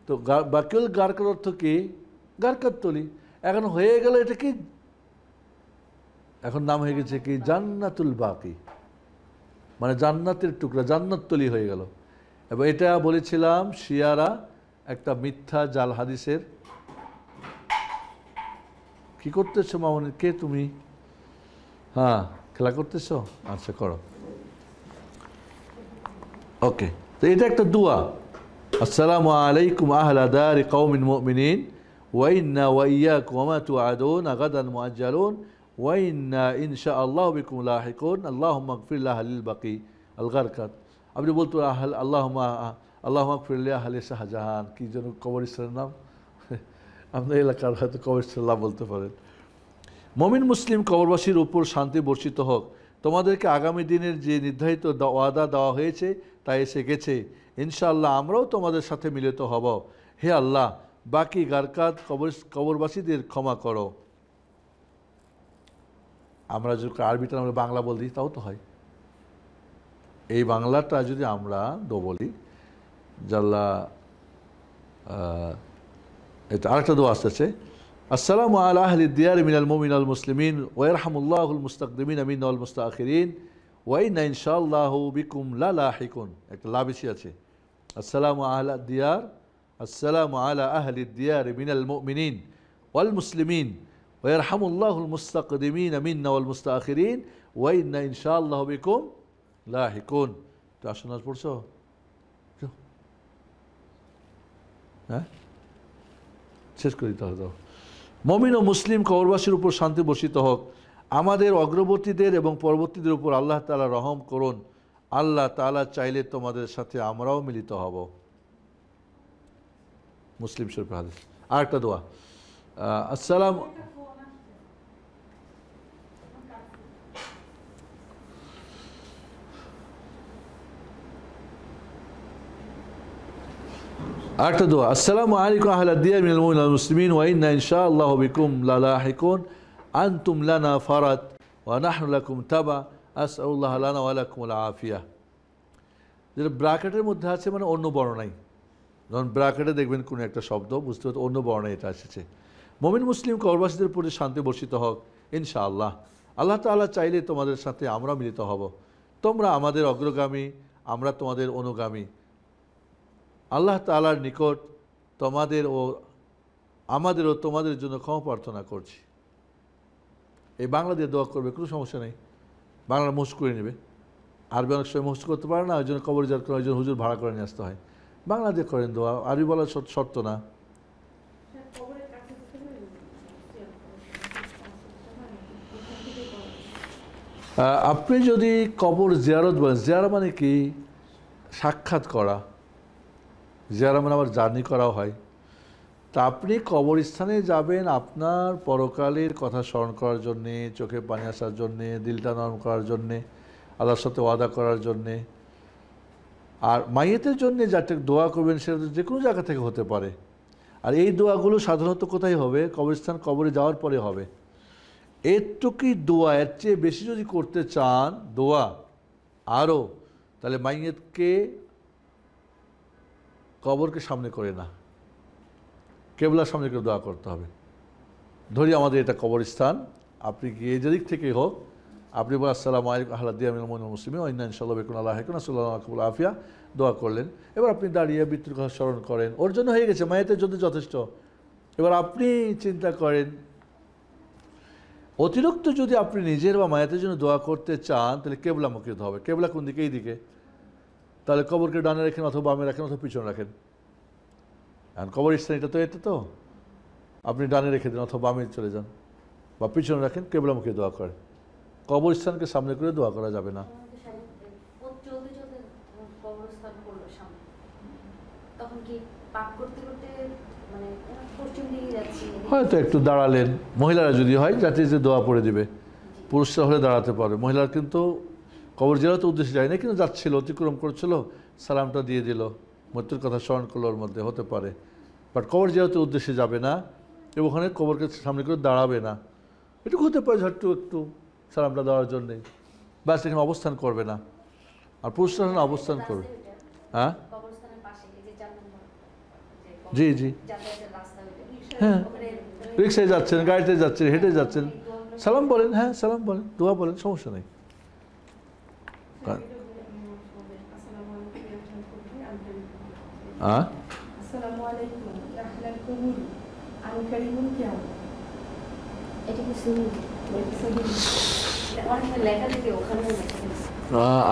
তো বাকিউল গারকাত অর্থ কি? গারকাত তলি। এখন হয়ে গেল এটা কি, এখন নাম হয়ে গেছে কি জান্নাতুল বাকি, মানে জান্নাতের টুকরা, জান্নাত তলি হয়ে গেল। এবং এটা বলেছিলাম শিয়ারা একটা মিথ্যা জাল হাদিসের। কি করতেছো মামনি? কে তুমি? হ্যাঁ, খেলা করতেছো? আচ্ছা করো। ওকে, তো এটা একটা দোয়া, আসসালামু আলাইকুম আহলা দারি কওমিন মুমিনিন, ওয়া ইন্না ওয়া ইয়াকুম ওয়া মা তুআদুন গাদান মুআজ্জালুন, ওয়া ইন্না ইনশাআল্লাহু বিকুম লাহিকুন, আল্লাহুম্মা গফির লিআহলিল বাকি আল গারকাত। আপনি বলতো আল্লাহুম্মা গফির লিআহলি শাহজাহান, কি যেন কবরস্থানের নাম, আপনার এলাকার হয়তো কবরস্থানের নাম বলতে পারেন। মমিন মুসলিম কবরবাসীর উপর শান্তি বর্ষিত হোক, তোমাদেরকে আগামী দিনের যে নির্ধারিত ওয়াদা দেওয়া হয়েছে তা এসে গেছে, ইনশাআল্লাহ আমরাও তোমাদের সাথে মিলিত হব। হে আল্লাহ, বাকি গারকাত কবরবাসীদের ক্ষমা করো। আমরা যদি আরবিটা আমরা বাংলা বল দিই তাও তো হয়। এই বাংলাটা যদি আমরা বলি, জাল্লা, এটা আরেকটা দোয়া আসতেছে, আসসালামু আলা আহলি দিয়ার মিনাল মুমিনিন ওয়াল মুসলিমিন, ওয়া ইয়ারহামুল্লাহুল মুস্তাকদিমিন মিন্না ওয়াল মুস্তাখিরিন, ওয়া ইন্না ইনশাআল্লাহু বিকুম লাহিকুন। একটা লা বেশি আছে। আসসালামু আলা দিয়ার, আসসালামু আলা আহলি দিয়ার মিনাল মুমিনিন ওয়াল মুসলিমিন, ওয়া ইয়ারহামুল্লাহুল মুস্তাকদিমিন মিন্না ওয়াল মুস্তাখিরিন, ওয়া ইন্না ইনশাআল্লাহু বিকুম লাহিকুন। তো আসুন, আজ পড়ছো? হ্যাঁ, শেষ করি তাহলে। দাও, মমিন ও মুসলিম কবরবাসীর উপর শান্তি বর্ষিত হোক, আমাদের অগ্রবর্তীদের এবং পরবর্তীদের উপর আল্লাহ তাআলা রহম করুন। আল্লাহ তাআলা চাইলে তোমাদের সাথে আমরাও মিলিত হব। মুসলিম শরীফের হাদিস। আরেকটা দোয়া, আসসালাম আরেকটা দোয়া, আসসালামু আলাইকুম আহলা দিয়ার মিনাল মুমিনিন ওয়াল মুসলিমিন, ওয়া ইন্না ইনশাআল্লাহু বিকুম লাহিকুন, আনতুম লানা ফারাত ওয়া নাহনু লাকুম তাবা আসআলুল্লাহ লানা ওয়া লাকুমুল আফিয়া। যেটা ব্র্যাকেটের মধ্যে আছে মানে অন্য বর্ণনাই, যখন ব্র্যাকেটে দেখবেন কোনো একটা শব্দ বুঝতে হতো অন্য বর্ণায় এটা এসেছে। মুমিন মুসলিম কবরবাসীদের প্রতি শান্তি বর্ষিত হোক ইনশাআল্লাহ। আল্লাহ তাআলা চাইলে তোমাদের সাথে আমরা মিলিত হব, তোমরা আমাদের অগ্রগামী, আমরা তোমাদের অনুগামী। আল্লাহ তাআলার নিকট তোমাদের ও আমাদেরও তোমাদের জন্য ক্ষমা প্রার্থনা করছি। এই বাংলা দিয়ে দোয়া করবে, কোনো সমস্যা নেই, বাংলা মুখস্থ করে নেবে। আরবি অনেক সময় মুখস্থ করতে পারে না, ওই জন্য কবর জিয়ারত করে, ওই জন্য হুজুর ভাড়া করে নিয়ে আসতে হয়। বাংলা দিয়ে করেন দোয়া, আরবি বলা শর্ত না। আপনি যদি কবর জিয়ারত বলেন, জিয়ারা মানে কি? সাক্ষাৎ করা। জিয়ারা মানে আবার জার্নি করাও হয়। তা আপনি কবরস্থানে যাবেন আপনার পরকালের কথা স্মরণ করার জন্যে, চোখে পানি আসার জন্যে, দিলটা নরম করার জন্যে, আল্লাহর সাথে ওয়াদা করার জন্যে। আর মাইয়েতের জন্যে যাতে দোয়া করবেন সেটা যে কোনো জায়গা থেকে হতে পারে। আর এই দোয়াগুলো সাধারণত কোথায় হবে? কবরস্থান, কবরে যাওয়ার পরে হবে। এরটুকুই দোয়া, এর চেয়ে বেশি যদি করতে চান দোয়া আরও, তাহলে মাইয়েতকে কবরকে সামনে করে না, কেবলার সামনে করে দোয়া করতে হবে। ধরি আমাদের এটা কবরস্থান, আপনি গিয়ে যেদিক থেকে হোক আপনি বলেন আসসালামু আলাইকুম আহলাদিয়া মিনাল মুমিনিন মুসলিমিন ওয়া ইন্না ইনশাআল্লাহ বিকুম আল্লাহ হাইকুন আসসালামু আলাইকুম আফিয়া, দোয়া করলেন। এবার আপনি দাঁড়িয়ে মৃত্যুর কথা স্মরণ করেন, ওর জন্য হয়ে গেছে, মায়েতের জন্য যথেষ্ট। এবার আপনি চিন্তা করেন অতিরিক্ত যদি আপনি নিজের বা মায়েতের জন্য দোয়া করতে চান তাহলে কেবলামুখী হতে হবে। কেবলা কোন দিকে? এই দিকে। তাহলে কবরকে ডানে রাখেন অথবা বামে রাখেন অথবা পিছনে রাখেন। আর কবরস্থান এটা তো আপনি ডানে রেখে দেন অথবা বামে চলে যান বা পিছনে রাখেন, কেবলামুখী দোয়া করেন। কবরস্থানকে সামনে করে দোয়া করা যাবে না। হয়তো একটু দাঁড়ালেন, মহিলারা যদি হয় যাতে যে দোয়া পড়ে দিবে, পুরুষরা হলে দাঁড়াতে পারে। মহিলারা কিন্তু কবর জিয়ারতের উদ্দেশ্যে যায় না, কিন্তু যাচ্ছিল, অতিক্রম করছিল, সালামটা দিয়ে দিল, মৃত্যুর কথা স্মরণ করলো, ওর মধ্যে হতে পারে। বাট কবর জিয়ারতের উদ্দেশ্যে যাবে না এবং ওখানে কবরকে সামনে করে দাঁড়াবে না। এটুকু হতে পারে, একটু সালামটা দেওয়ার জন্যে, ব্যাস এখানে অবস্থান করবে না। আর পুরুষরা অবস্থান করবে। হ্যাঁ জি জি, হ্যাঁ, রিক্সায় যাচ্ছেন, গাড়িতে যাচ্ছেন, হেঁটে যাচ্ছেন, সালাম বলেন, হ্যাঁ সালাম বলেন, দোয়া বলেন, সমস্যা নেই।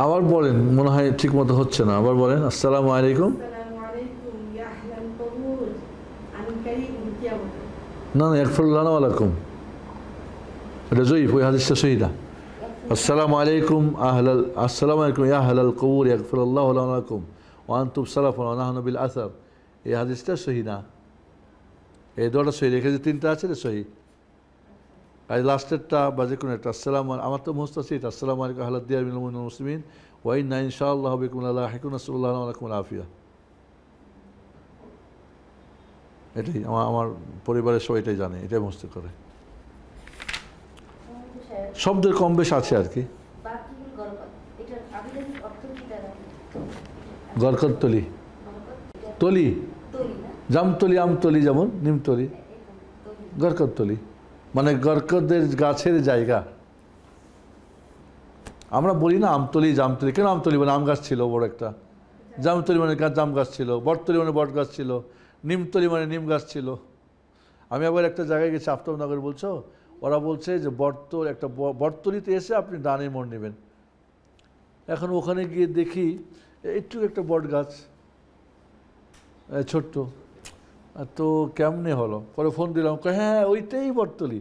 আবার বলেন, মনে হয় ঠিক মতো হচ্ছে না, আবার বলেন। আসসালামু আলাইকুম। না না, ইয়াগফিরুল্লাহ ওয়ালাকুম, এটা জয়ীফ, ওই হাদিসটা সহিহ না। আসসালামু আলাইকুম আসসালামু আলাইকুম ইয়া আহলাল কবুর ইয়াগফিরুল্লাহু লানা ওয়া লাকুম ওয়া আনতুম সালাফুন ওয়া নাহনু বিল আসার, এই হাদিসটা সহিহ না। এই দুটো সহিহ, রেখে যে তিনটা আছে রে সহিহ। আর লাস্টেরটা বা যে কোনো একটা আসসালামু, আমার তো মুস্ত আছে এটা, আসসালামু আলাইকুম আহলাদিয়া মিনাল মুমিনিন মুসলিমিন ওয়া ইন্না ইনশাআল্লাহ বিকুম আল্লাহ হাইকুন আসসালামু আলাইকুম ওয়া লাকুম আফিয়া। এটাই আমার পরিবারের সবাই এটাই জানে, এটাই মুস্ত করে। শব্দের কম বেশ আছে আর কি। গরকত তলি, তলি, জামতলি, আমতলি, যেমন নিমতলি, গরকত তলি মানে গরকতের গাছের জায়গা। আমরা বলি না আমতলি জামতলি, কেন আমতলি মানে আম গাছ ছিল বড় একটা, জামতলি মানে জাম গাছ ছিল, বটতলি মানে বট গাছ ছিল, নিমতলি মানে নিম গাছ ছিল। আমি আবার একটা জায়গায় গেছি, আফতাবনগর বলছো, ওরা বলছে যে একটা বটতলিতে এসে আপনি ডানে মোড় নেবেন। এখন ওখানে গিয়ে দেখি একটু একটা বট গাছ ছোট্ট, তো কেমনে হলো, পরে ফোন দিলাম, হ্যাঁ ওইটাই বটতলি।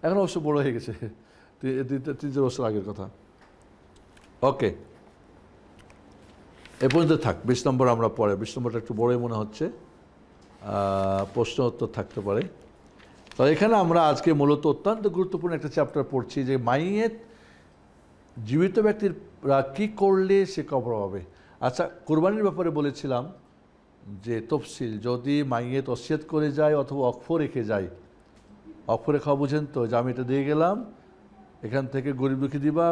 এখন অবশ্য বড় হয়ে গেছে, 3 বছর আগের কথা। ওকে, এ পর্যন্ত থাক। 20 নম্বর আমরা পরে, 20 নম্বরটা একটু বড়ই মনে হচ্ছে, প্রশ্ন উত্তর থাকতে পারে। তো এখানে আমরা আজকে মূলত অত্যন্ত গুরুত্বপূর্ণ একটা চ্যাপ্টার পড়ছি, যে মাইয়েত জীবিত ব্যক্তিরা কী করলে সে কবর হবে। আচ্ছা, কোরবানির ব্যাপারে বলেছিলাম যে তফসিল, যদি মাইয়েত ওসিয়ত করে যায় অথবা অক্ফ রেখে যায়, অক্ফ রেখা বুঝেন তো, যে আমি এটা দিয়ে গেলাম, এখান থেকে গরিব দুঃখী দিবা,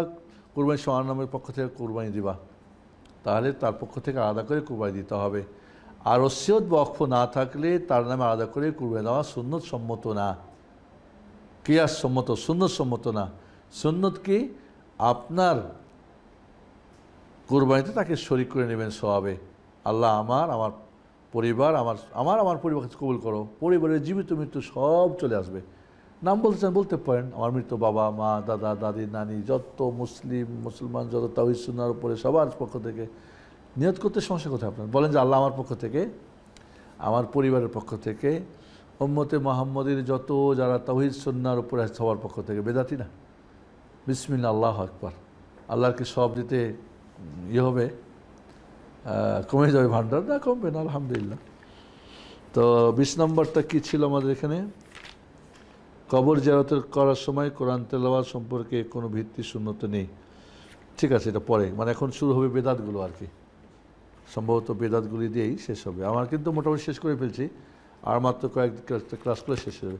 কুরবানি সমান নামের পক্ষ থেকে কুরবানি দিবা, তাহলে তার পক্ষ থেকে আলাদা করে কুরবানি দিতে হবে। আর ওসিয়ত বা ওয়াকফ না থাকলে তার নামে আলাদা করে কুরবানি দেওয়া সুন্নত সম্মত না, কিয়াস সম্মত, সুন্নত সম্মত না। সুন্নত কি? আপনার কুরবানিতে তাকে শরীক করে নেবেন সওয়াবে। আল্লাহ আমার পরিবার, আমার পরিবারকে কবুল করো, পরিবারের জীবিত মৃত্যু সব চলে আসবে। নাম বলতে চান বলতে পারেন, আমার মৃত বাবা মা দাদা দাদি নানি যত মুসলমান যত তাওহীদ সুন্নাহর উপরে সবার পক্ষ থেকে নিয়ত করতে সমস্যা কোথায় আপনার? বলেন যে আল্লাহ আমার পক্ষ থেকে, আমার পরিবারের পক্ষ থেকে, উম্মতে মুহাম্মদের যত যারা তাওহীদ সুন্নাহর উপরে আছে সবার পক্ষ থেকে, বেদাতি না? বিসমিল্লাহ, আল্লাহু আকবার। আল্লাহর কি সব দিতে হবে? কমে যাবে ভান্ডার? না, কমবে না, আলহামদুলিল্লাহ। তো 20 নম্বরটা কি ছিল আমাদের এখানে? কবর জিয়ারত করার সময় কোরআন তেলাওয়াত সম্পর্কে কোনো ভিত্তি সুন্নত নেই। ঠিক আছে, এটা পরে, মানে এখন শুরু হবে বেদাতগুলো আর কি, সম্ভবত বেদাতগুলি দিয়েই শেষ হবে। আমার কিন্তু মোটামুটি শেষ করে ফেলছি, আর মাত্র কয়েক ক্লাস করে শেষ হবে।